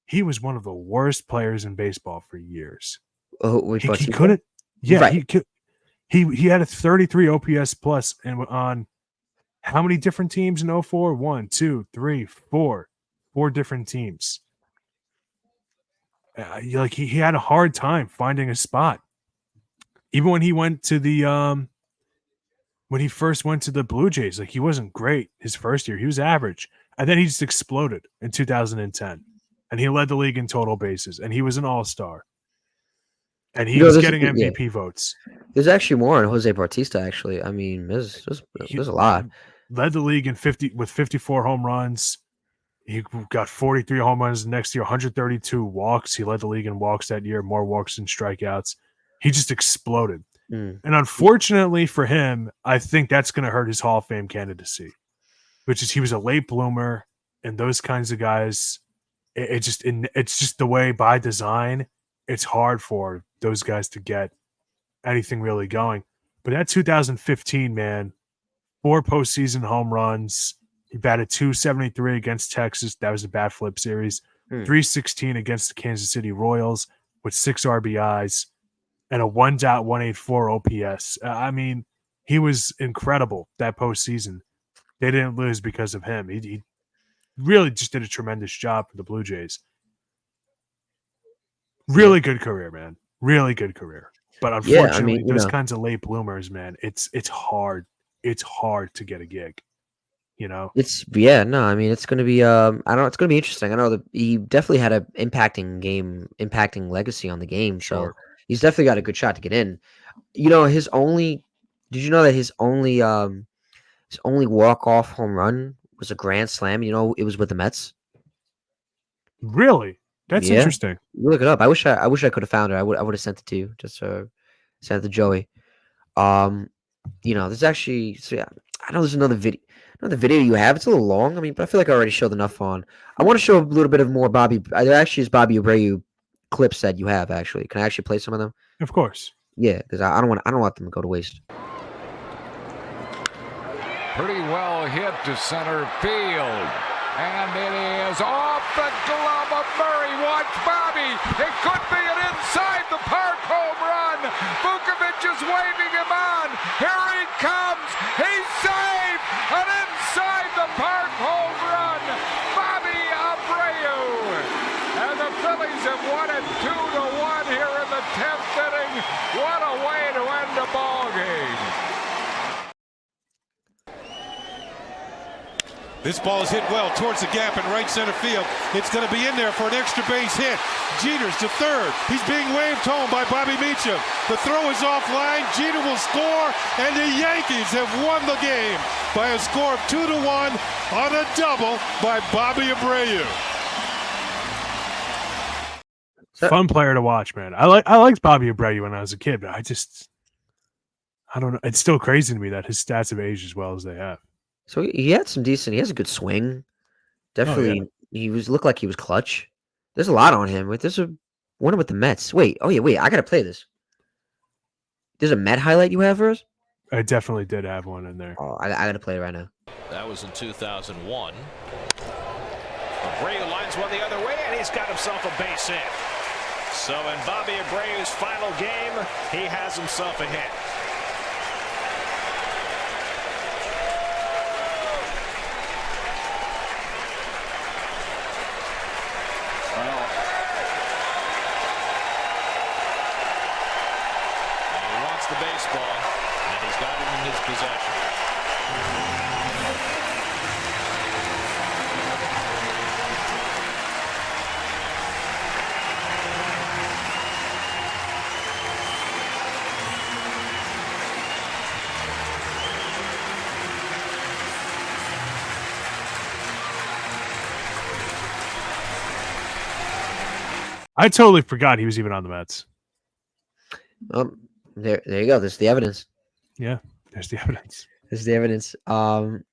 He was one of the worst players in baseball for years. Oh, He couldn't. Yeah, Right. he had a 33 OPS plus and on how many different teams in 04? 1, 2, 3, 4. 4 different teams. Like he had a hard time finding a spot. Even when he went to the when he first went to the Blue Jays, like he wasn't great his first year. He was average. And then he just exploded in 2010. And he led the league in total bases. And he was an all-star. And he was getting MVP votes. There's actually more on Jose Bautista, actually. I mean, there's a lot. Led the league in 54 home runs. He got 43 home runs next year, 132 walks. He led the league in walks that year, more walks than strikeouts. He just exploded. Mm. And unfortunately for him, I think that's going to hurt his Hall of Fame candidacy, which is he was a late bloomer, and those kinds of guys, it's just the way by design, it's hard for those guys to get anything really going. But that 2015, man, 4 postseason home runs. He batted .273 against Texas. That was a bat flip series. .316 against the Kansas City Royals with 6 RBIs and a 1.184 OPS. I mean, he was incredible that postseason. They didn't lose because of him. He really just did a tremendous job for the Blue Jays. Really good career, man. Really good career. But unfortunately, those kinds of late bloomers, man, it's hard. It's hard to get a gig. You know, it's going to be it's going to be interesting. I know that he definitely had an impacting legacy on the game. So he's definitely got a good shot to get in. You know, did you know that his only walk-off home run was a grand slam? You know, it was with the Mets. Really? That's interesting. You look it up. I wish I could have found it. I would have sent it to you. Just send it to Joey. You know, there's actually I know there's another video. The video you have, it's a little long. I mean, but I feel like I already showed enough on. I want to show a little bit of more Bobby. There actually is Bobby Abreu clips that you have. Actually, can I actually play some of them? Of course. Yeah, because I don't want them to go to waste. Pretty well hit to center field, and it is off the glove of Murray. Watch Bobby. It could be an inside the park home run. Vukovic is waving him on. Here he comes. He's safe. An inside the park home run. Bobby Abreu. And the Phillies have won it 2-1 here in the 10th inning. What a way to end the ball game. This ball is hit well towards the gap in right center field. It's going to be in there for an extra base hit. Jeter's to third. He's being waved home by Bobby Meacham. The throw is offline. Jeter will score, and the Yankees have won the game by a score of 2-1 on a double by Bobby Abreu. Fun player to watch, man. I liked Bobby Abreu when I was a kid, but I don't know. It's still crazy to me that his stats have aged as well as they have. So he had some decent. He has a good swing. Definitely, he looked like he was clutch. There's a lot on him. There's a one with the Mets. Wait, I gotta play this. There's a Met highlight you have for us? I definitely did have one in there. Oh, I gotta play it right now. That was in 2001. Abreu lines one the other way, and he's got himself a base hit. So in Bobby Abreu's final game, he has himself a hit. The baseball, and he's got it in his possession. I totally forgot he was even on the Mets. There you go. There's the evidence. Yeah, there's the evidence. There's the evidence. So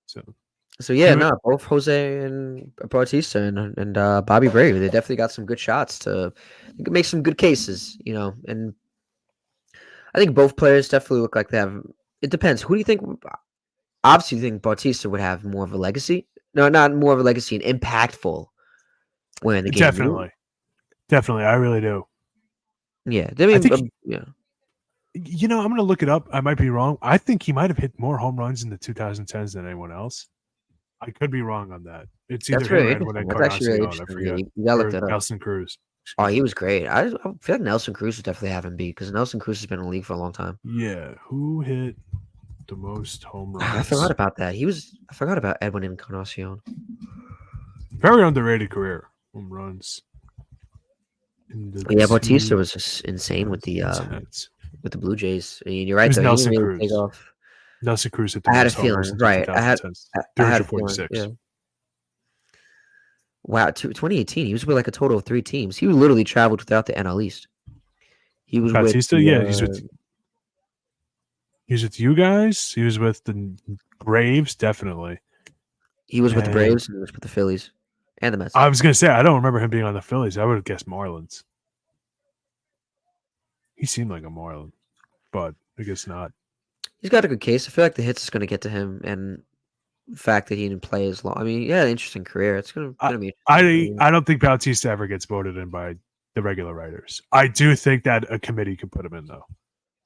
yeah, no, both Jose and Bautista and Bobby Abreu, they definitely got some good shots to make some good cases, and I think both players definitely look like they have. It depends. Who do you think? Obviously, you think Bautista would have more of a legacy? No, not more of a legacy, an impactful win in the game. Definitely, I really do. Yeah, I think, yeah. I'm going to look it up. I might be wrong. I think he might have hit more home runs in the 2010s than anyone else. I could be wrong on that. It's either really him or Edwin That's actually really I forget. You got to look that up. Nelson Cruz. Oh, he was great. I feel like Nelson Cruz would definitely have him beat because Nelson Cruz has been in the league for a long time. Yeah, who hit the most home runs? I forgot about that. I forgot about Edwin Encarnacion. Very underrated career. Home runs. Yeah, Bautista was just insane with the Blue Jays. I mean, you're right. Though. Nelson Cruz. Take off. Nelson Cruz hit the I had a most home feeling, runs in right? I had 346. Yeah. Wow, 2018. He was with like a total of 3 teams. He literally traveled without the NL East. He was Bautista. with he's with you guys. He was with the Braves, definitely. He was with the Braves and he was with the Phillies and the Mets. I was going to say, I don't remember him being on the Phillies. I would have guessed Marlins. He seemed like a Marlin, but I guess not. He's got a good case. I feel like the hits is going to get to him, and the fact that he didn't play as long. I mean, yeah, interesting career. It's going to be. I don't think Bautista ever gets voted in by the regular writers. I do think that a committee could put him in, though.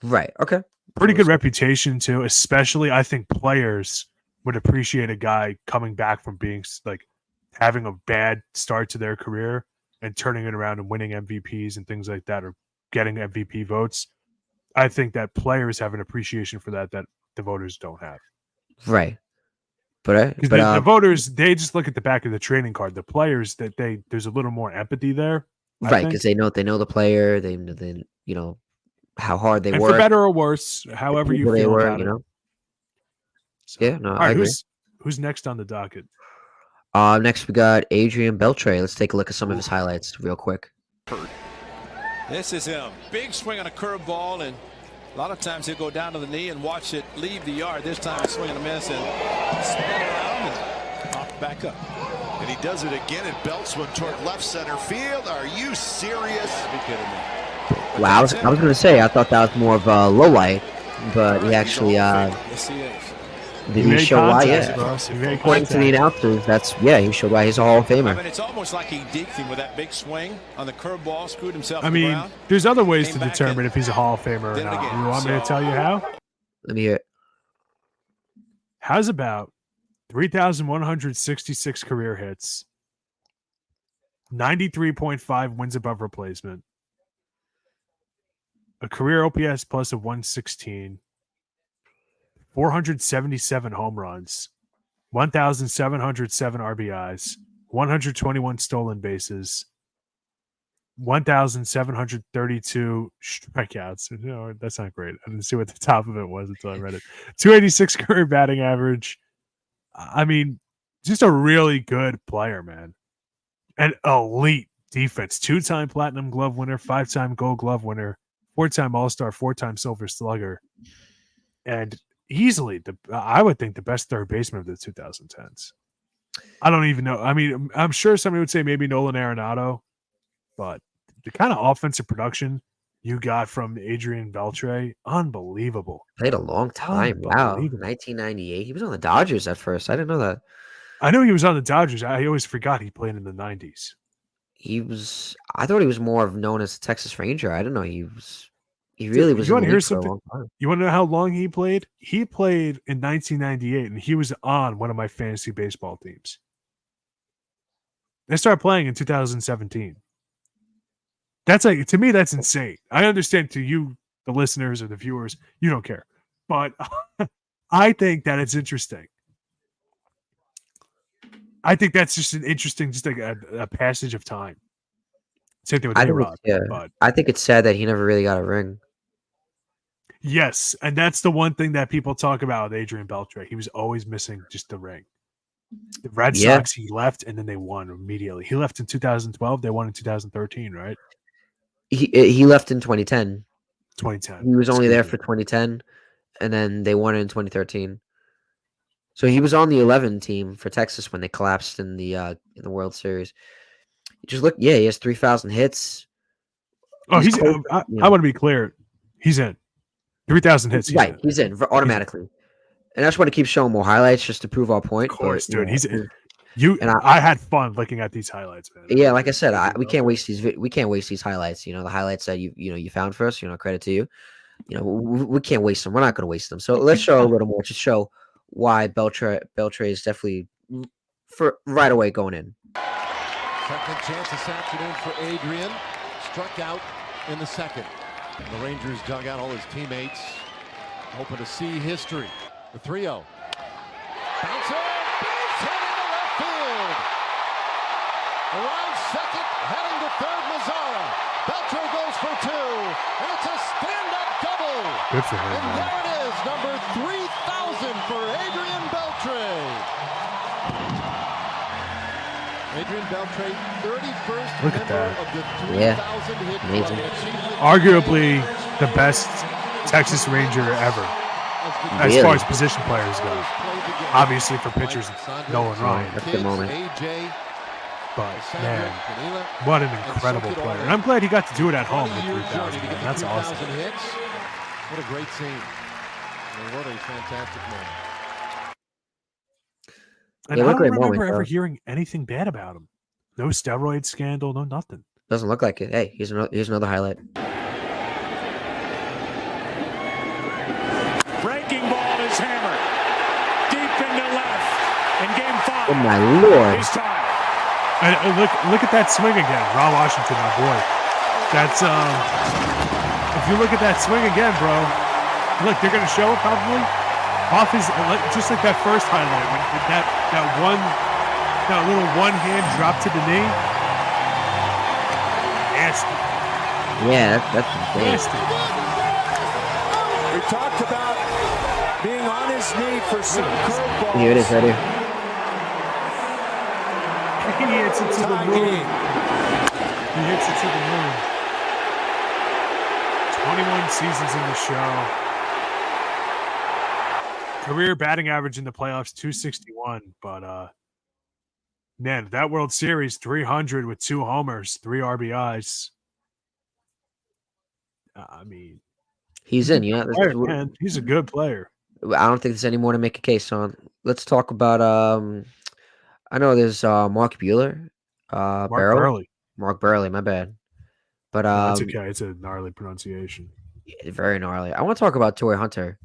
Right. Okay. Pretty good reputation, too. Especially, I think players would appreciate a guy coming back from being like having a bad start to their career and turning it around and winning MVPs and things like that, or getting MVP votes. I think that players have an appreciation for that the voters don't have. Right. But the voters, they just look at the back of the trading card. The players, there's a little more empathy there. Right, because they know the player, they how hard they work. For better or worse, however you feel about it. So, yeah, no, all I right, agree. Who's next on the docket? Next we got Adrian Beltre. Let's take a look at some of his highlights real quick. This is him. Big swing on a curveball, and a lot of times he'll go down to the knee and watch it leave the yard. This time he's swinging a miss and spin around and pop back up. And he does it again and belts one toward left center field. Are you serious? Be kidding me. Wow, I was going to say, I thought that was more of a low light, but he actually Yes, he is. did he show why? Yeah. According to the announcers, he showed why he's a Hall of Famer. I mean, it's almost like he deked him with that big swing on the curveball, screwed himself. I mean, there's other ways to determine if he's a Hall of Famer or not. You want me to tell you how? Let me hear it. How's about 3,166 career hits, 93.5 wins above replacement, a career OPS plus of 116, 477 home runs, 1,707 RBIs, 121 stolen bases, 1,732 strikeouts. No, that's not great. I didn't see what the top of it was until I read it. 286 career batting average. I mean, just a really good player, man. An elite defense. 2-time Platinum Glove winner, 5-time Gold Glove winner, 4-time All-Star, 4-time Silver Slugger, and easily I would think the best third baseman of the 2010s. I don't even know. I mean, I'm sure somebody would say maybe Nolan Arenado, but the kind of offensive production you got from Adrian Beltre, unbelievable. Played a long time. Wow. 1998. He was on the Dodgers at first. I didn't know that. I knew he was on the Dodgers. I always forgot he played in the 90s. I thought he was more known as a Texas Ranger. I didn't know he really was. You want to hear something? something? You want to know how long he played? He played in 1998, and he was on one of my fantasy baseball teams. They started playing in 2017. That's like, to me, that's insane. I understand to you, the listeners or the viewers, you don't care, but I think that it's interesting. I think that's just an interesting, just like a passage of time. Same thing with A-Rod. But I think it's sad that he never really got a ring. Yes, and that's the one thing that people talk about with Adrian Beltre. He was always missing just the ring. The Red Sox, he left, and then they won immediately. He left in 2012. They won in 2013, right? He left in 2010. 2010. He was only there for 2010, and then they won in 2013. So he was on the 11 team for Texas when they collapsed in the World Series. Just look, he has 3,000 hits. Oh, I want to be clear. He's in. 3,000 hits. He's in automatically. And I just want to keep showing more highlights just to prove our point. Of course, dude. He's in. I had fun looking at these highlights, man. Yeah, like I said, we can't waste these highlights. The highlights that you found for us. Credit to you. We can't waste them. We're not going to waste them. So let's show a little more to show why Beltre is definitely for right away going in. Second chance this afternoon for Adrian. Struck out in the second. The Rangers dug out all his teammates, hoping to see history. The 3-0. Bouncer, base hit into left field. Around second, heading to third, Mazzara. Beltre goes for 2, and it's a stand-up double. Good for him. And there it is, number 3,000 for Adrian Beltre. Adrian Beltre, 31st Look at member that. of the 3,000 hit club. Arguably the best Texas Ranger ever, as far as position players go. Obviously for pitchers, Nolan Ryan. That's the moment. But man, what an incredible player! And I'm glad he got to do it at home with 3,000. That's awesome. What a great scene! What a fantastic moment. And I don't remember ever hearing anything bad about him. No steroid scandal, no nothing. Doesn't look like it. Hey, here's another highlight. Breaking ball is hammered deep into left in Game 5. Oh my Lord! He's tied. And look at that swing again, Ron Washington, my boy. That's if you look at that swing again, bro. Look, they're gonna show it probably. Off his, just like that first highlight, when that little one hand drop to the knee. Nasty. Yeah, that's nasty. We talked about being on his knee for some curveballs. Here it is, right here. He hits it to the moon. He hits it to the moon. 21 seasons in the show. Career batting average in the playoffs, 261. But, man, that World Series, 300 with 2 homers, 3 RBIs. I mean, he's in. Man, he's a good player. I don't think there's any more to make a case on. Let's talk about, I know there's Mark Buehrle. Buehrle. Mark Buehrle, my bad. But that's okay. It's a gnarly pronunciation. Yeah, very gnarly. I want to talk about Torri Hunter.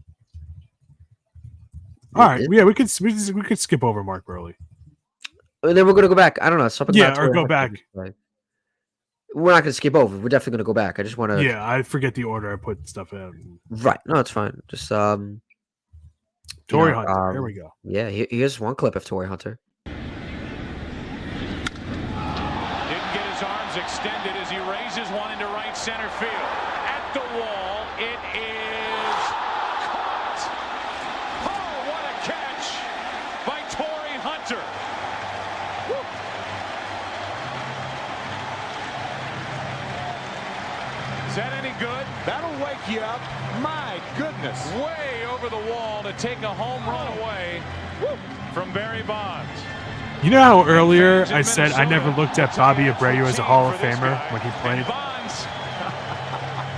All right, yeah, we could skip over Mark Buehrle. And then we're gonna go back. I don't know something. Yeah, or go back. Like, we're not gonna skip over. We're definitely gonna go back. I just want to. Yeah, I forget the order I put stuff in. Right. No, it's fine. Just Torri Hunter. Here we go. Yeah, here's one clip of Torri Hunter. Didn't get his arms extended as he raises one into right center field. At the wall, it is caught. Oh, what a catch by Torri Hunter. Woo. Is that any good? That'll wake you up. My goodness. Way over the wall to take a home run away from Barry Bonds. You know how earlier I said I never looked at Bobby Abreu as a Hall of Famer when he played? Bonds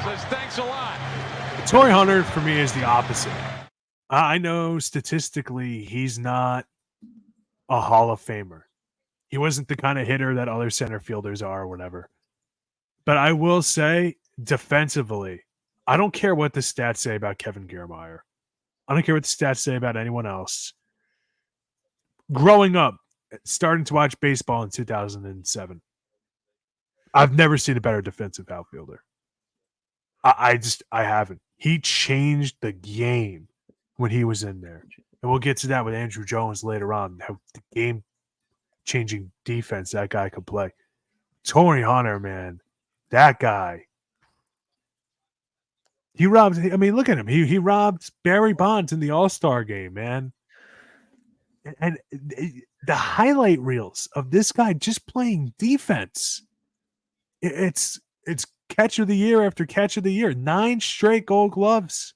says thanks a lot. Torri Hunter, for me, is the opposite. I know statistically he's not a Hall of Famer. He wasn't the kind of hitter that other center fielders are or whatever. But I will say, defensively, I don't care what the stats say about Kevin Kiermaier. I don't care what the stats say about anyone else. Growing up, starting to watch baseball in 2007, I've never seen a better defensive outfielder. I haven't. He changed the game when he was in there. And we'll get to that with Andrew Jones later on, how the game-changing defense that guy could play. Torri Hunter, man, that guy. He robbed, I mean, look at him. He robbed Barry Bonds in the All-Star game, man. And the highlight reels of this guy just playing defense. It's catch of the year after catch of the year. 9 straight Gold Gloves.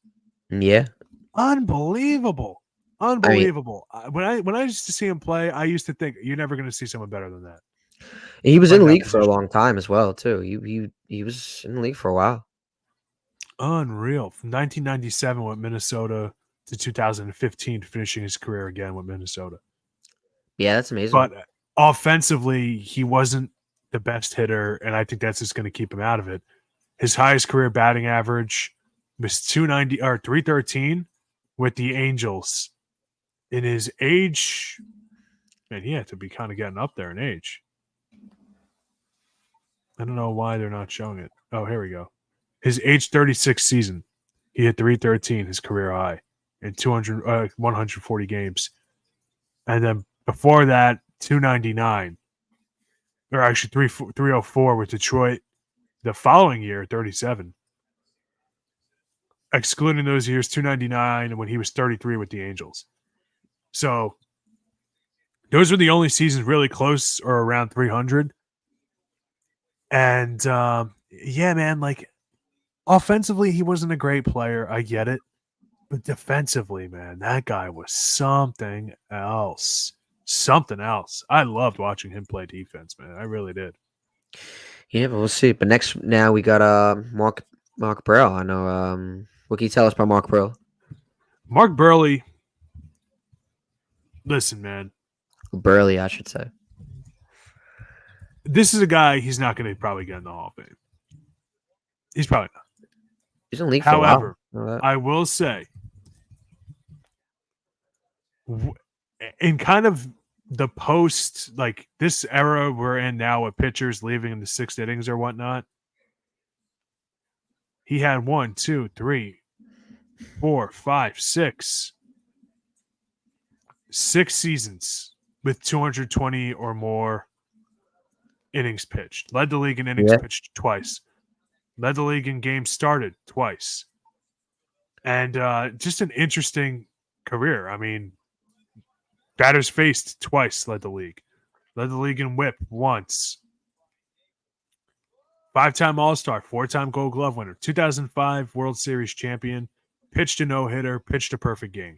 Yeah. Unbelievable. Unbelievable. When I used to see him play, I used to think you're never going to see someone better than that. He was in the league for a long time as well, too. He was in the league for a while. Unreal. From 1997 with Minnesota to 2015, finishing his career again with Minnesota. Yeah, that's amazing. But offensively, he wasn't the best hitter, and I think that's just going to keep him out of it. His highest career batting average was 290 or 313 with the Angels. In his age, man, he had to be kind of getting up there in age. I don't know why they're not showing it. Oh, here we go. His age 36 season, he hit 313, his career high, in 140 games. And then before that, 299, or actually 304 with Detroit. The following year, 37. Excluding those years, 299 when he was 33 with the Angels. So those were the only seasons really close or around 300. And yeah, man, like offensively, he wasn't a great player. I get it. But defensively, man, that guy was something else. Something else. I loved watching him play defense, man. I really did. Yeah, but we'll see. But now we got Mark Buehrle. I know. What can you tell us about Mark Buehrle? Mark Buehrle. Listen, man. Buehrle, I should say. This is a guy he's not going to probably get in the Hall of Fame. He's probably not. He's in the league for However, a while. I will say, in kind of the post, like this era we're in now with pitchers leaving in the 6th innings or whatnot, he had 1, 2, 3, 4, 5, 6 seasons with 220 or more innings pitched. Led the league in innings pitched twice. Led the league in games started twice. And just an interesting career. I mean, batters faced twice led the league. Led the league in whip once. 5-time All-Star, 4-time Gold Glove winner, 2005 World Series champion, pitched a no-hitter, pitched a perfect game.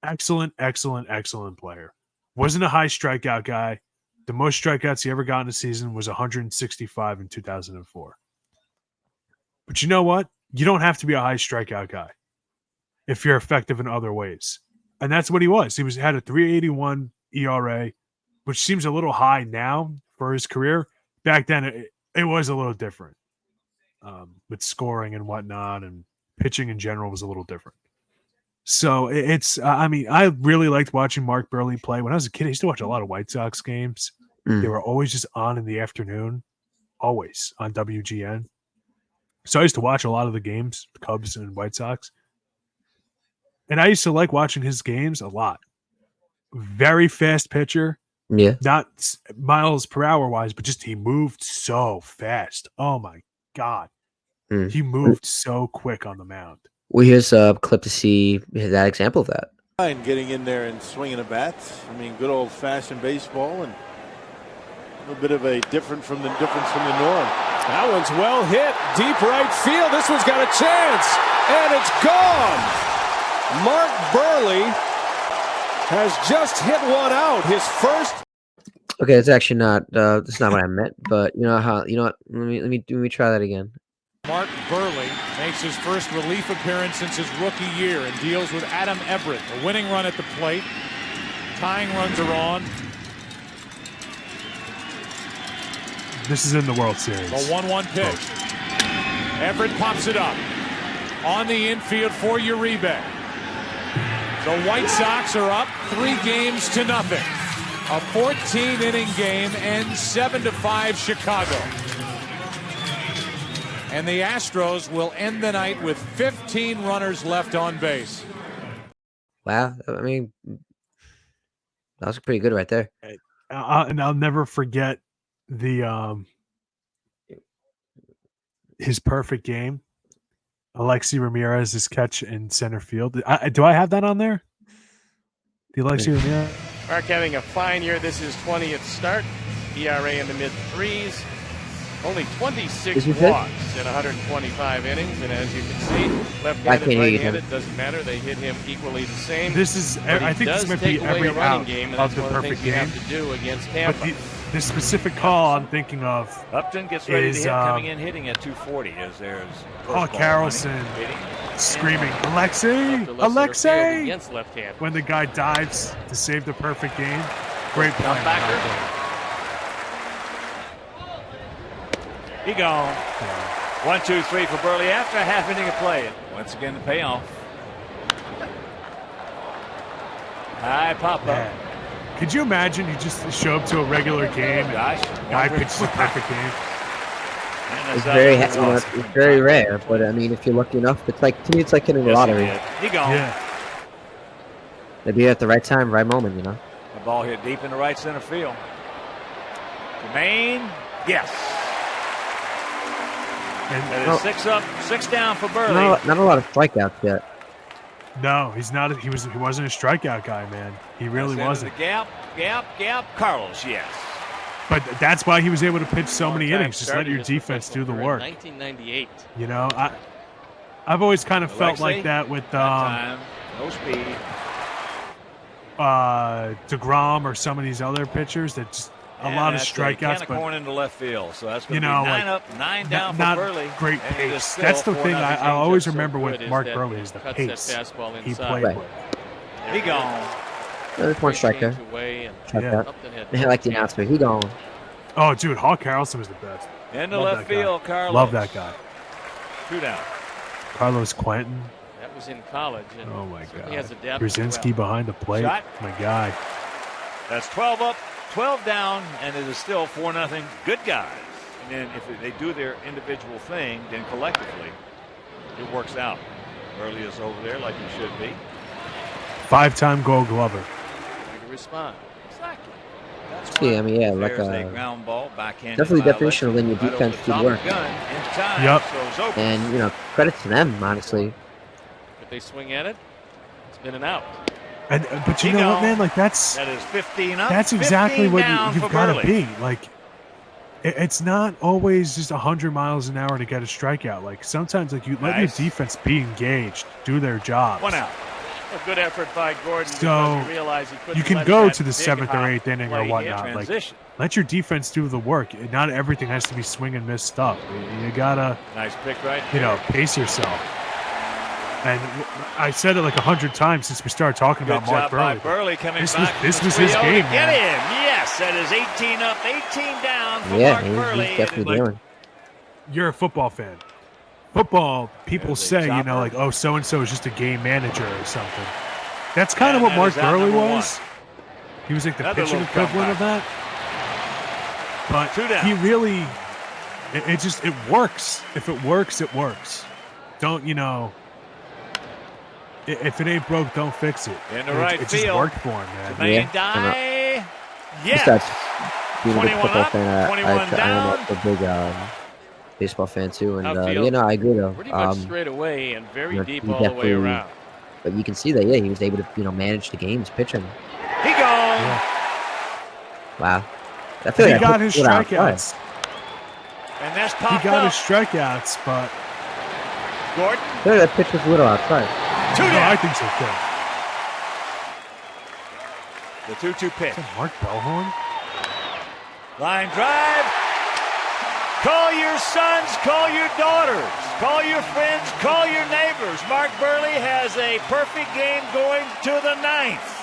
Excellent, excellent, excellent player. Wasn't a high strikeout guy. The most strikeouts he ever got in a season was 165 in 2004. But you know what? You don't have to be a high strikeout guy if you're effective in other ways. And that's what he was. He had a 3.81 ERA, which seems a little high now for his career. Back then, it was a little different with scoring and whatnot, and pitching in general was a little different. So it's, I mean, I really liked watching Mark Buehrle play. When I was a kid, I used to watch a lot of White Sox games. They were always just on in the afternoon, always on WGN. So I used to watch a lot of the games, the Cubs and White Sox. And I used to like watching his games a lot. Very fast pitcher. Yeah. Not miles per hour wise, but just he moved so fast. Oh my God. He moved so quick on the mound. Well, here's a clip to see that example of that. Getting in there and swinging a bat. I mean, good old-fashioned baseball, and a little bit of a difference from the norm. That one's well hit, deep right field. This one's got a chance, and it's gone. Mark Buehrle has just hit one out. His first. Okay, it's actually not. That's not what I meant. But you know how? You know what? Let me try that again. Mark Buehrle makes his first relief appearance since his rookie year and deals with Adam Everett. A winning run at the plate. Tying runs are on. This is in the World Series. A 1-1 pitch. Everett pops it up. On the infield for Uribe. The White Sox are up 3-0. A 14-inning game ends 7-5 Chicago. And the Astros will end the night with 15 runners left on base. Wow. I mean, that was pretty good right there. And I'll never forget the his perfect game. Alexi Ramirez's catch in center field. Do I have that on there? The Alexi Ramirez? Mark having a fine year. This is 20th start. ERA in the mid-3s. Only 26 walks in 125 innings, and as you can see, left-handed, right-handed, doesn't matter. They hit him equally the same. This is, I think this might be every out game, of the perfect game. You have to do against Tampa. But the specific call I'm thinking of Upton gets ready to hit, coming in hitting at 240 as there's Carrollson screaming, Alexi! Alexi! When the guy dives to save the perfect game. Great play. He gone. 1, 2, 3 for Buehrle after a half inning of play. Once again, the payoff. High pop up. Could you imagine you just show up to a regular game and guy pitches a perfect game? It's very rare, but I mean, if you're lucky enough, it's like to me, it's like hitting the lottery. He gone. Yeah. Maybe at the right time, right moment, you know. The ball hit deep in the right center field. Jermaine, yes. And it's 6 up, 6 down for Buehrle. Not a lot of strikeouts yet. No, he's not. He wasn't a strikeout guy, man. He really wasn't. The gap. Carlos, yes. But that's why he was able to pitch so many innings. Just let your defense do the work. 1998. You know, I've always kind of felt like that with no speed. DeGrom or some of these other pitchers that just a lot of strikeouts, but corn into left field. So that's going to be 9 up, 9 down for Buehrle. Great pace. That's the thing I always remember with Mark Buehrle is the pace he played with. He gone. There's one striker. I like the announcement. He gone. Oh, dude, Hawk Harrelson was the best. In the left field, Carlos. Love that guy. 2 down. Carlos Quentin. That was in college. And oh my God. He has a depth. Brzezinski behind the plate. Shot. My guy. That's 12 up, 12 down, and it is still 4-0. Good guys. And then if they do their individual thing, then collectively, it works out. Buehrle is over there like he should be. 5-time Gold Glover. Way to respond. Exactly. Yeah, I mean, yeah, like a ground ball, definitely definition when your defense did work. Yep. And you know, credit to them, honestly. If they swing at it, it's been an out. And but you know what, man? Like that is 15 up. That's exactly what you've got to be. Like it's not always just 100 miles an hour to get a strikeout. Like sometimes, like you let your defense be engaged, do their job. 1 out. A good effort by Gordon. So you can go to the 7th or 8th inning or whatnot. Like let your defense do the work. Not everything has to be swing and miss stuff. You gotta nice pick right. Pace yourself. And I said it like 100 times since we started talking about Mark Buehrle. Buehrle coming this was his game. Get him. Yes, that is 18 up, 18 down for Mark Buehrle. He's definitely doing. You're a football fan. Football, people say, like, oh, so-and-so is just a game manager or something. That's kind of what Mark Buehrle was. He was like the pitching equivalent of that. But he really, it works. If it works, it works. Don't, If it ain't broke, don't fix it. In the right it field. just worked for him, man. Jermaine die. Yes. Being a big 21 football up, fan, 21 I'm down. a big baseball fan too, and Outfield, I agree though. Pretty much straight away and very deep he all the way around. But you can see that, he was able to, manage the games pitching. He gone. Yeah. Wow. I feel he like got his strikeouts. And that's popped He got up. his strikeouts, but Gordon. I feel like that pitch was a little outside. Two no, down. I think so too. The 2-2 pitch. Is that Mark Bellhorn? Line drive. Call your sons, call your daughters, call your friends, call your neighbors. Mark Buehrle has a perfect game going to the 9th.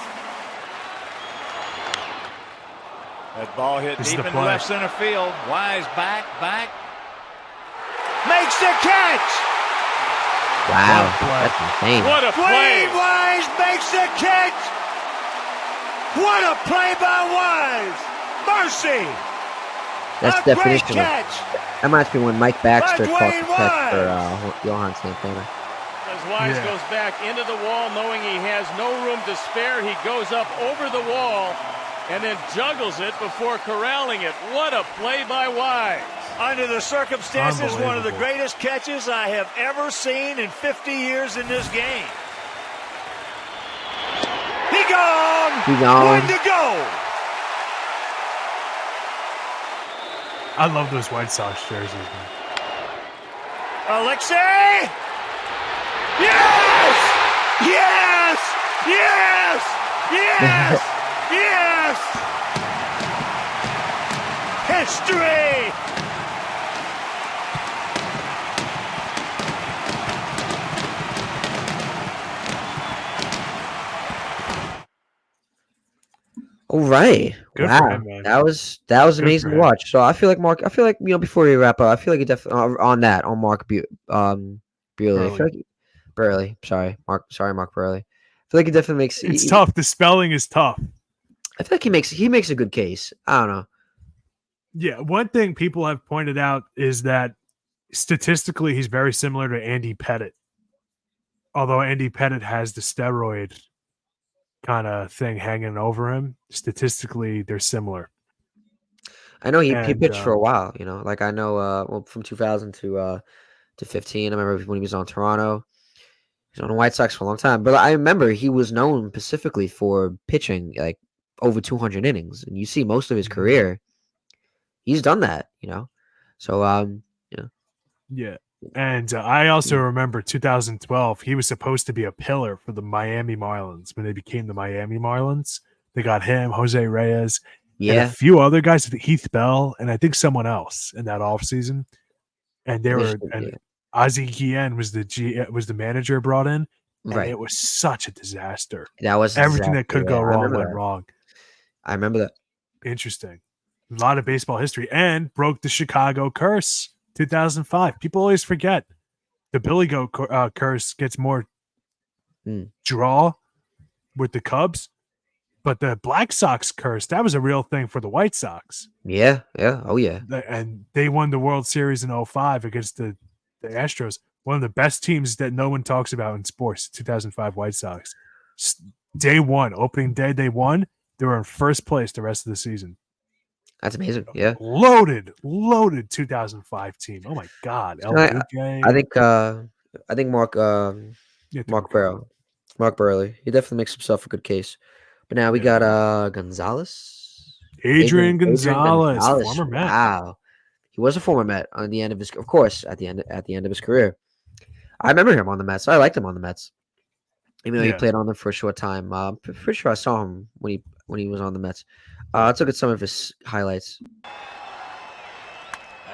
That ball hit deep into left center field. Wise back. Makes the catch. Wow, that's insane. What a play! Dwayne Wise makes the catch. What a play by Wise. Mercy. That's a great definition. Catch. That reminds me when Mike Baxter By caught the Dwayne catch for Johan Santana. As Wise goes back into the wall, knowing he has no room to spare, he goes up over the wall and then juggles it before corralling it. What a play by Wise. Under the circumstances, one of the greatest catches I have ever seen in 50 years in this game. He gone. One to go. I love those White Sox jerseys, man. Alexei! Yes! Yes! Yes! Yes! Yes! History! All right. Good wow. for him, man. That was amazing to watch. So I feel like before we wrap up, I feel like it definitely on Mark Buehrle. I feel like Buehrle. Sorry, Mark Buehrle. I feel like it definitely makes it's tough. The spelling is tough. I feel like he makes a good case. I don't know. Yeah, one thing people have pointed out is that statistically he's very similar to Andy Pettitte. Although Andy Pettitte has the steroid kind of thing hanging over him, statistically they're similar. I know he pitched for a while, like I know from 2000 to 15. I remember when he was on Toronto. He was on the White Sox for a long time, but I remember he was known specifically for pitching like over 200 innings, and you see most of his career he's done that, so yeah. And I also remember 2012, he was supposed to be a pillar for the Miami Marlins when they became the Miami Marlins. They got him, Jose Reyes, and a few other guys, Heath Bell, and I think someone else in that offseason. And they were, and Ozzie Guillen was the manager brought in, and it was such a disaster. That was everything that could go wrong went wrong. I remember that. Interesting. A lot of baseball history, and broke the Chicago curse. 2005. People always forget the Billy Goat curse gets more draw with the Cubs, but the Black Sox curse, that was a real thing for the White Sox. Yeah. Oh, yeah. And they won the World Series in 2005 against the Astros. One of the best teams that no one talks about in sports, 2005 White Sox. Day one, opening day, they won. They were in first place the rest of the season. That's amazing. Yeah. Loaded 2005 team. Oh my God. I think Mark Buehrle. He definitely makes himself a good case. But now we got Gonzalez. Adrian Gonzalez, former Met. Wow. He was a former Met at the end of his career. I remember him on the Mets. I liked him on the Mets. Even though he played on them for a short time. I'm pretty sure I saw him when he was on the Mets. Let's look at some of his highlights. And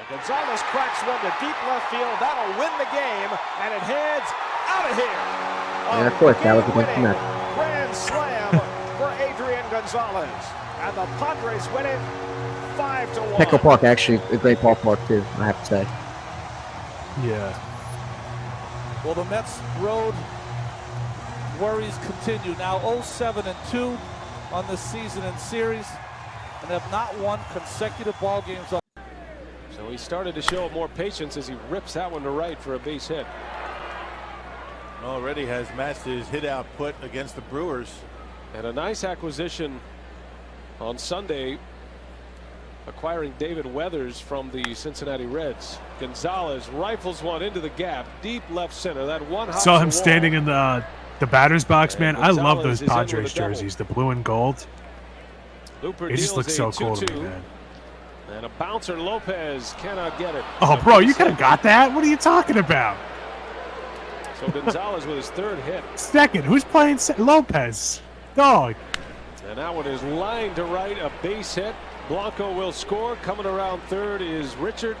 Gonzalez cracks one to deep left field. That'll win the game, and it heads out of here. And of course, that was against the Mets. Grand slam for Adrian Gonzalez, and the Padres win it 5-1. Petco Park, actually, a great ballpark too, I have to say. Yeah. Well, the Mets road worries continue. Now 0-7-2 on the season and series, and have not won consecutive ball games. So he started to show more patience as he rips that one to right for a base hit. already has matched his hit output against the Brewers. And a nice acquisition on Sunday, acquiring David Weathers from the Cincinnati Reds. Gonzalez rifles one into the gap, deep left center. That one saw him standing in the batter's box, man. I love those Gonzalez Padres jerseys, the blue and gold. Looper They just look so cool to me, man. And a bouncer, Lopez cannot get it. Oh, bro, you could have got that. What are you talking about? So Gonzalez with his third hit. Second, who's playing Lopez? Dog. And that one is lined to right, a base hit. Blanco will score. Coming around third is Richard,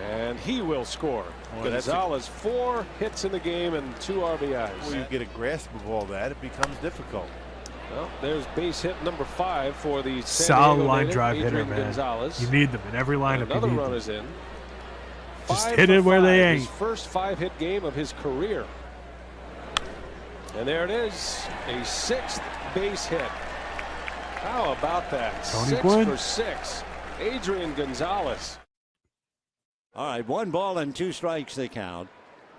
and he will score. Gonzalez 4 hits in the game and 2 RBIs. When you get a grasp of all that, it becomes difficult. Well, there's base hit number 5 for the solid line drive Adrian hitter, man. Gonzalez. You need them in every lineup. Another you need run them. is in. Just 5 hit it where for they 5, ain't. His first 5-hit game of his career. And there it is, a 6th base hit. How about that? Tony 6 Gwynn. for 6. Adrian Gonzalez. All right, 1 ball and 2 strikes they count.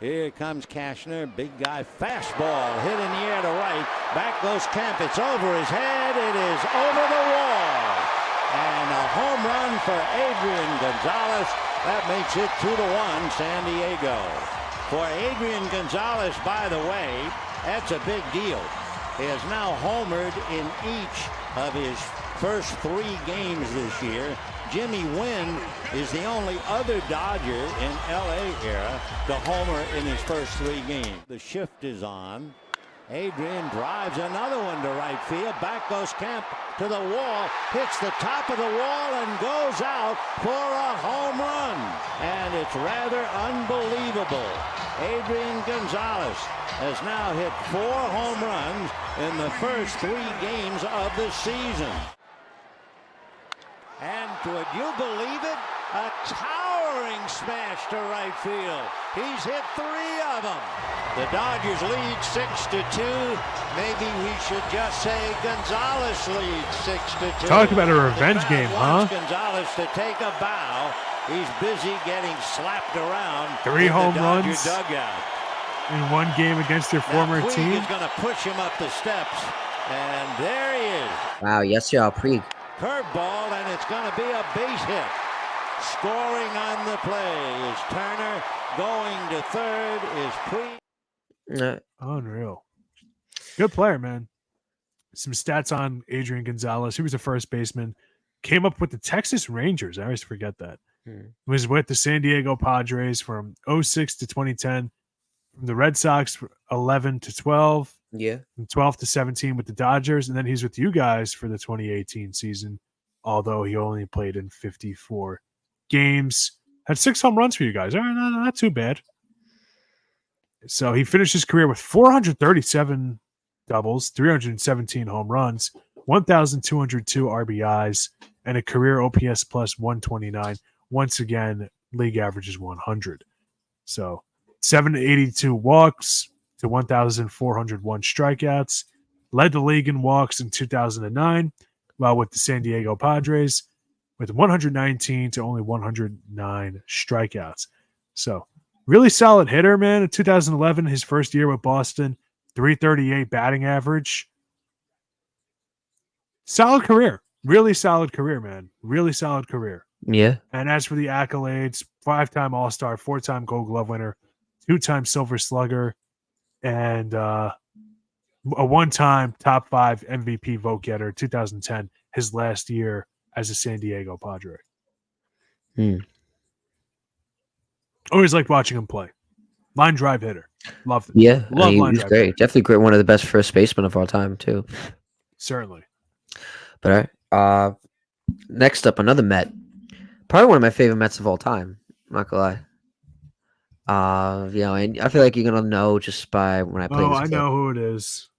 Here comes Cashner, big guy, fastball hit in the air to right. Back goes Kemp. It's over his head. It is over the wall. And a home run for Adrian Gonzalez. That makes it 2-1 San Diego. For Adrian Gonzalez, by the way, that's a big deal. He has now homered in each of his first 3 games this year. Jimmy Wynn is the only other Dodger in LA era to homer in his first 3 games. The shift is on. Adrian drives another one to right field. Back goes Kemp to the wall, hits the top of the wall and goes out for a home run. And it's rather unbelievable. Adrian Gonzalez has now hit 4 home runs in the first 3 games of the season. And would you believe it? A towering smash to right field. He's hit 3 of them. The Dodgers lead 6-2. Maybe we should just say Gonzalez leads 6-2. Talk about a revenge game, huh? Gonzalez to take a bow. He's busy getting slapped around. 3 home runs dugout. in 1 game against your former Puig team. is going to push him up the steps. And there he is. Wow, yes, y'all, Puig. Curveball, and it's going to be a base hit. Scoring on the play is Turner. Going to third is Puig. Unreal. Good player, man. Some stats on Adrian Gonzalez. He was a first baseman. Came up with the Texas Rangers. I always forget that. Was with the San Diego Padres from 06 to 2010. From the Red Sox, 11 to 12. Yeah. From 12 to 17 with the Dodgers. And then he's with you guys for the 2018 season, although he only played in 54 games. Had 6 home runs for you guys. All right, not too bad. So he finished his career with 437 doubles, 317 home runs, 1,202 RBIs, and a career OPS plus 129. Once again, league average is 100. So 782 walks to 1,401 strikeouts. Led the league in walks in 2009, while with the San Diego Padres, with 119 to only 109 strikeouts. So really solid hitter, man. In 2011, his first year with Boston, 338 batting average. Solid career. Really solid career, man. Really solid career. Yeah. And as for the accolades, 5-time All-Star, 4-time Gold Glove winner, 2-time Silver Slugger, and a 1-time top 5 MVP vote getter, 2010, his last year as a San Diego Padre. Always liked watching him play. Line drive hitter. Loved it. Yeah. Love he line was drive great. hitter. Definitely great. One of the best first basemen of all time, too. Certainly. But all right. Next up, another Met. Probably one of my favorite Mets of all time. I'm not gonna lie. And I feel like you're gonna know just by when I play this I clip. know who it is.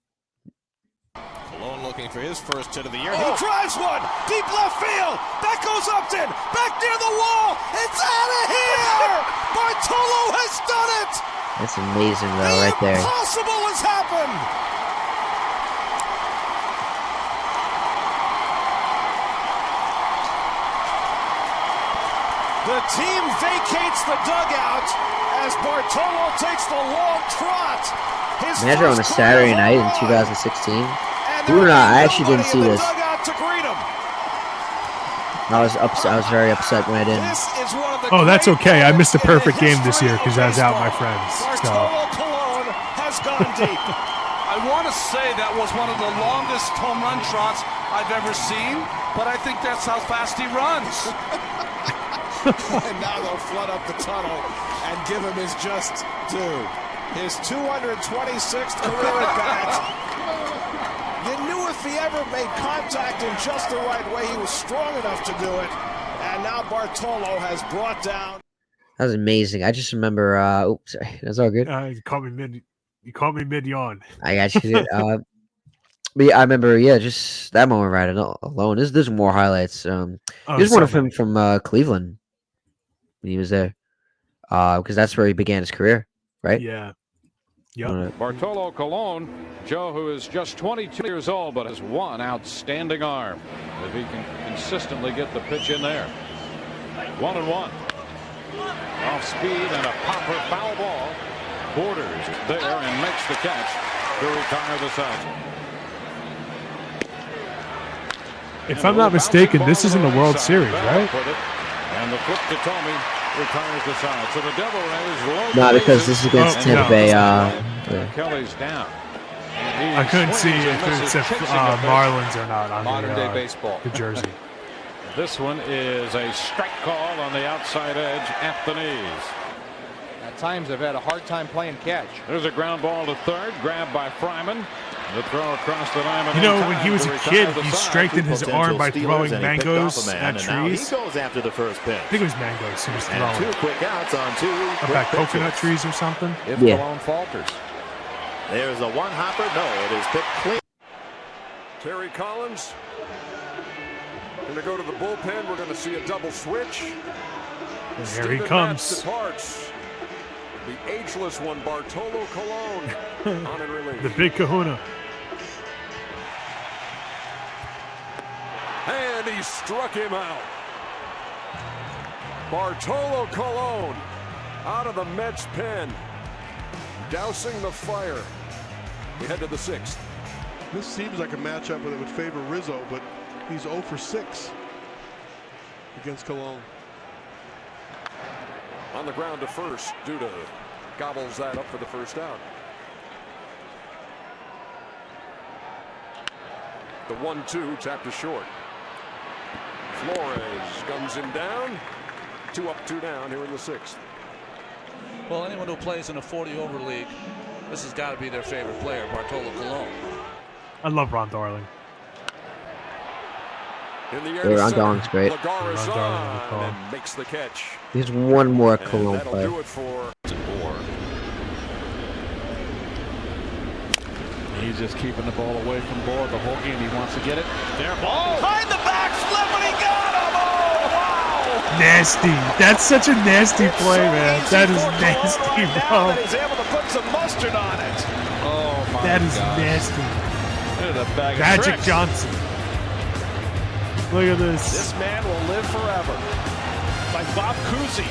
Colon looking for his first hit of the year. He drives one deep left field. That goes Upton. Back near the wall. It's out of here. Bartolo has done it. That's amazing, though, right there. Impossible has happened. The team vacates the dugout as Bartolo takes the long trot. Imagine on a Saturday night in 2016. Believe it or not, I actually didn't see this. I was very upset when I didn't. Oh, that's okay. I missed a perfect game this year because I was out with my friends. So. Bartolo Colon has gone deep. I want to say that was one of the longest home run trots I've ever seen, but I think that's how fast he runs. And now they'll flood up the tunnel and give him his just due. His 226th career at bat. You knew if he ever made contact in just the right way, he was strong enough to do it. And now Bartolo has brought down. That was amazing. I just remember. Oops, sorry. That's all good. You caught me mid yawn. I actually did. But yeah, I remember. Yeah, just that moment right alone. There's more highlights. There's one of him from Cleveland when he was there, because that's where he began his career, right? Yeah. Yep. Bartolo Colon, Joe, who is just 22 years old, but has one outstanding arm. If he can consistently get the pitch in there. 1-1. Off speed and a popper foul ball. Borders there and makes the catch to retire the side. If I'm not mistaken, this is in the World Series, right? And the flip to Tommy retires the side. So the Devil Rays. No, because this is against Tampa Bay. Kelly's down. I couldn't see if it said Marlins or not on modern-day baseball. The jersey. This one is a strike call on the outside edge at the knees. At times, I've had a hard time playing catch. There's a ground ball to third, grabbed by Fryman. The throw across the line. You know, when he was a kid, he strengthened his arm by throwing mangoes at trees. He goes after the first pitch. I think it was mangoes he was throwing. And 2 quick outs on 2. About coconut trees or something. If Colon falters. There's a one hopper. No, it is picked clean. Terry Collins going to go to the bullpen. We're going to see a double switch. And here he comes. Departs. The ageless one, Bartolo Colon, on in relief. The big kahuna. And he struck him out. Bartolo Colon out of the Mets pen. Dousing the fire. We head to the 6th. This seems like a matchup that would favor Rizzo, but he's 0 for 6 against Colon. On the ground to first. Duda gobbles that up for the first out. The 1-2 tapped to short. Flores guns him down. 2 up, 2 down here in the 6th. Well, anyone who plays in a 40-over league, this has got to be their favorite player, Bartolo Colon. I love Ron Darling. In the air, Ron Darling's great. and makes the catch. There's one more Colon that'll player. do it for Moore. He's just keeping the ball away from Bohr the whole game. He wants to get it. There, ball. Behind the back flip, and he got him! Oh, wow! Nasty. That's such a nasty play, man. That is nasty, bro. He's able to put some mustard on it. Oh, my That is gosh. nasty. There's a bag of Magic tricks. Johnson. Look at this. This man will live forever. Like Bob Cousy.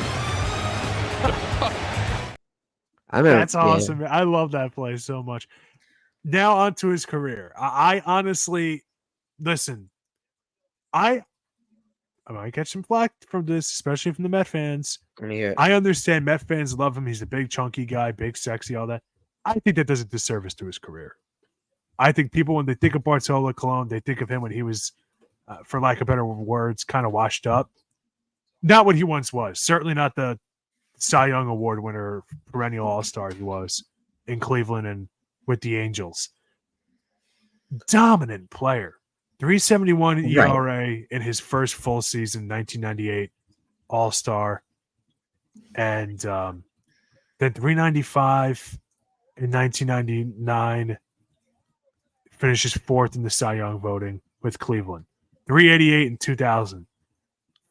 That's awesome. Man. I love that play so much. Now on to his career. I honestly, listen, I might catch some flack from this, especially from the Met fans. I understand Met fans love him. He's a big, chunky guy, big, sexy, all that. I think that does a disservice to his career. I think people, when they think of Bartolo Colon, they think of him when he was, for lack of better words, kind of washed up. Not what he once was. Certainly not the Cy Young Award winner, perennial All-Star he was in Cleveland and with the Angels. Dominant player. 3.71 ERA in his first full season, 1998 All-Star. And then 3.95 in 1999. Finishes 4th in the Cy Young voting with Cleveland. 3.88 in 2000.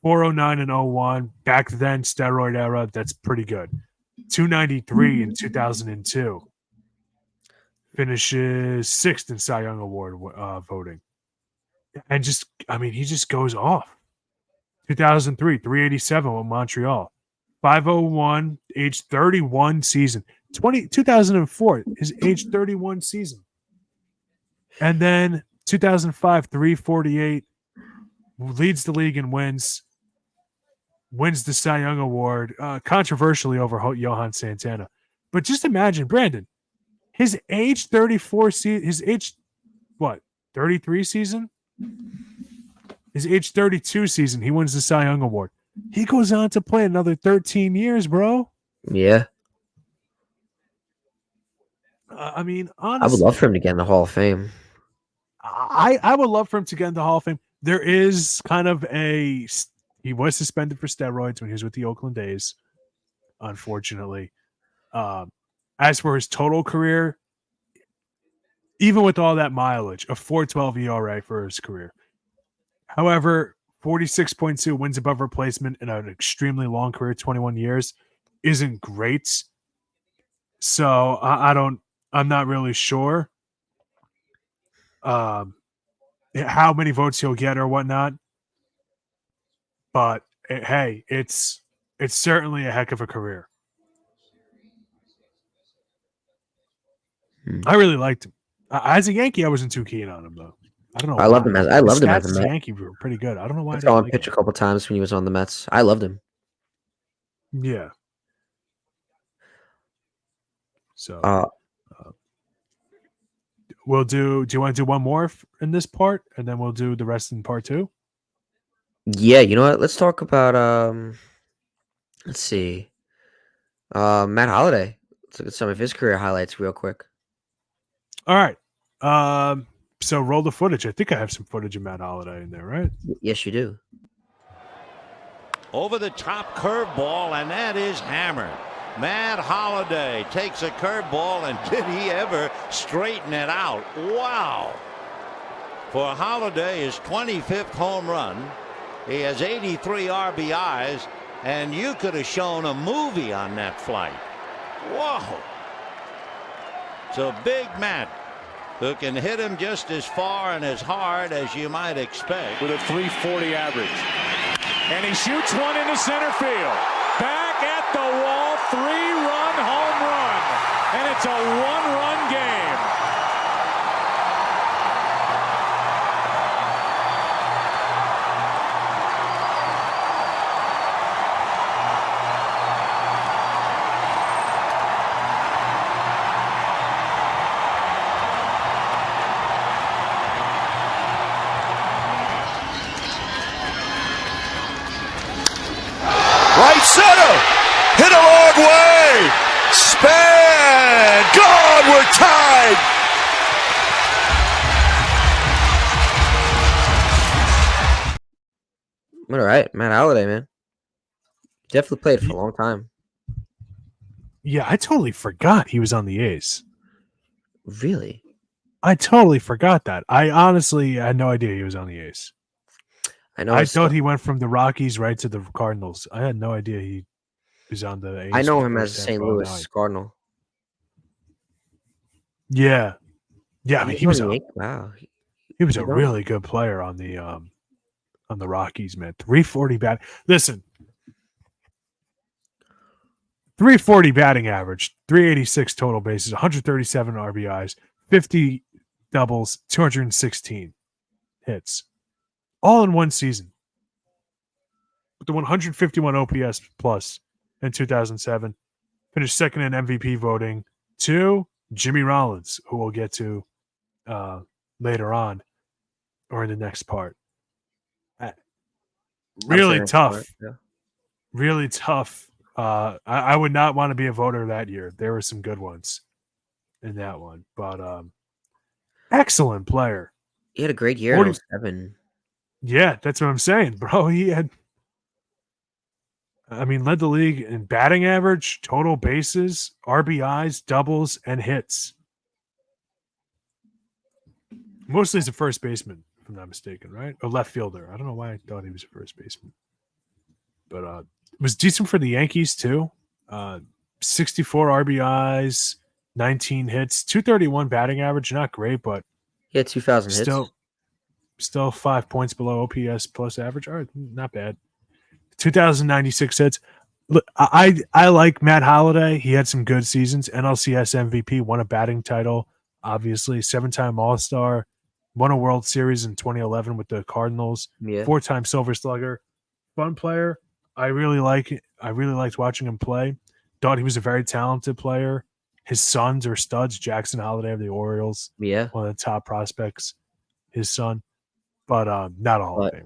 4.09 in 01. Back then, steroid era, that's pretty good. 2.93 in 2002. Finishes 6th in Cy Young Award voting. And he just goes off. 2003, 3.87 with Montreal. 501, age 31 season. 2004, his age 31 season. And then 2005, 348, leads the league in wins the Cy Young Award, controversially over Johan Santana. But just imagine, Brandon, his age 34 season, his age, 33 season? His age 32 season, he wins the Cy Young Award. He goes on to play another 13 years, bro. Yeah. I mean, I would honestly, love for him to get in the Hall of Fame. I would love for him to get in the Hall of Fame. There is kind of he was suspended for steroids when he was with the Oakland A's, unfortunately. As for his total career, even with all that mileage, a 4.12 ERA for his career. However, 46.2 wins above replacement in an extremely long career, 21 years, isn't great. So I'm not really sure how many votes he'll get or whatnot. But hey, it's certainly a heck of a career. I really liked him. As a Yankee, I wasn't too keen on him though. I don't know. I loved him as a Met. Yankee were pretty good. I don't know why. I saw him pitch a couple times when he was on the Mets. I loved him. Yeah. So we'll do. Do you want to do one more in this part, and then we'll do the rest in part 2? Yeah, you know what? Let's talk about let's see. Matt Holliday. Let's look at some of his career highlights real quick. All right. So roll the footage. I think I have some footage of Matt Holliday in there, right? Yes, you do. Over the top curveball, and that is hammered. Matt Holliday takes a curveball, and did he ever straighten it out? Wow. For Holliday, his 25th home run. He has 83 RBIs, and you could have shown a movie on that flight. Whoa. So Big Matt, who can hit him just as far and as hard as you might expect. With a 340 average. And he shoots one into center field. Back at the wall, 3-run home run. And it's a 1-run game. Right center. Hit a long way. Span. Gone. We're tied. All right, Matt Holliday, man. Definitely played for a long time. Yeah, I totally forgot he was on the A's. Really? I totally forgot that. I honestly had no idea he was on the A's. I thought he went from the Rockies right to the Cardinals. I had no idea he was on the A's. I know him as a St. Louis Cardinal. Yeah. Yeah, I mean, he was a a really good player on the Rockies, man. 340 bat. Listen. 340 batting average, 386 total bases, 137 RBIs, 50 doubles, 216 hits. All in one season. With the 151 OPS plus in 2007. Finished second in MVP voting to Jimmy Rollins, who we'll get to later on or in the next part. Really tough. Yeah. Really tough. I would not want to be a voter that year. There were some good ones in that one. But excellent player. He had a great year in 07. Yeah, that's what I'm saying, bro. Led the league in batting average, total bases, RBIs, doubles, and hits. Mostly as a first baseman, if I'm not mistaken, right? Or left fielder. I don't know why I thought he was a first baseman. But was decent for the Yankees, too. 64 RBIs, 19 hits, 231 batting average. Not great, but he had 2,000 hits. Still 5 points below OPS plus average. All right, not bad. 2,096 hits. Look, I like Matt Holliday. He had some good seasons. NLCS MVP, won a batting title, obviously. 7-time All-Star, won a World Series in 2011 with the Cardinals. Yeah. 4-time Silver Slugger. Fun player. I really liked watching him play. Thought he was a very talented player. His sons are studs. Jackson Holliday of the Orioles. Yeah. One of the top prospects, his son. But not a Hall of Famer.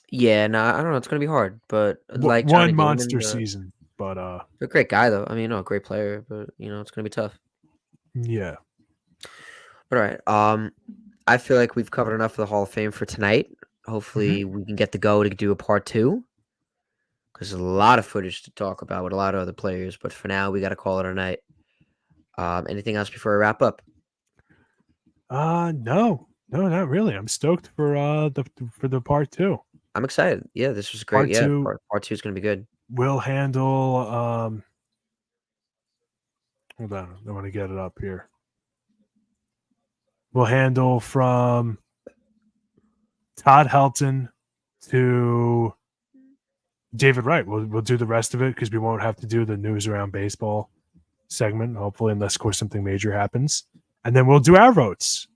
Yeah, no, I don't know. It's going to be hard. But like one Johnny monster Damon, season. But a great guy, though. I mean, a great player. But, it's going to be tough. Yeah. All right. I feel like we've covered enough of the Hall of Fame for tonight. Hopefully, we can get the go to do a part 2. Because there's a lot of footage to talk about with a lot of other players. But for now, we got to call it a night. Anything else before we wrap up? No, not really. I'm stoked for the part 2. I'm excited. Yeah, this was great. Part 2 is going to be good. We'll handle. Hold on, I want to get it up here. We'll handle from Todd Helton to David Wright. We'll do the rest of it because we won't have to do the news around baseball segment, hopefully, unless of course something major happens. And then we'll do our votes.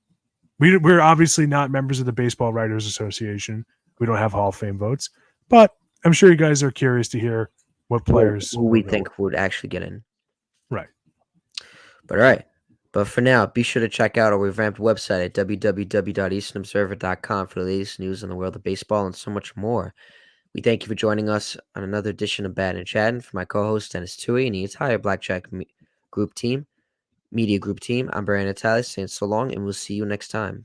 We're obviously not members of the Baseball Writers Association. We don't have Hall of Fame votes, but I'm sure you guys are curious to hear what players who we think would actually get in. Right. But all right. But for now, be sure to check out our revamped website at www.easternobserver.com for the latest news in the world of baseball and so much more. We thank you for joining us on another edition of Battin and Chattin. For my co-host Denis Tuohy and the entire Blackjack Media Group team, I'm Natale saying so long, and we'll see you next time.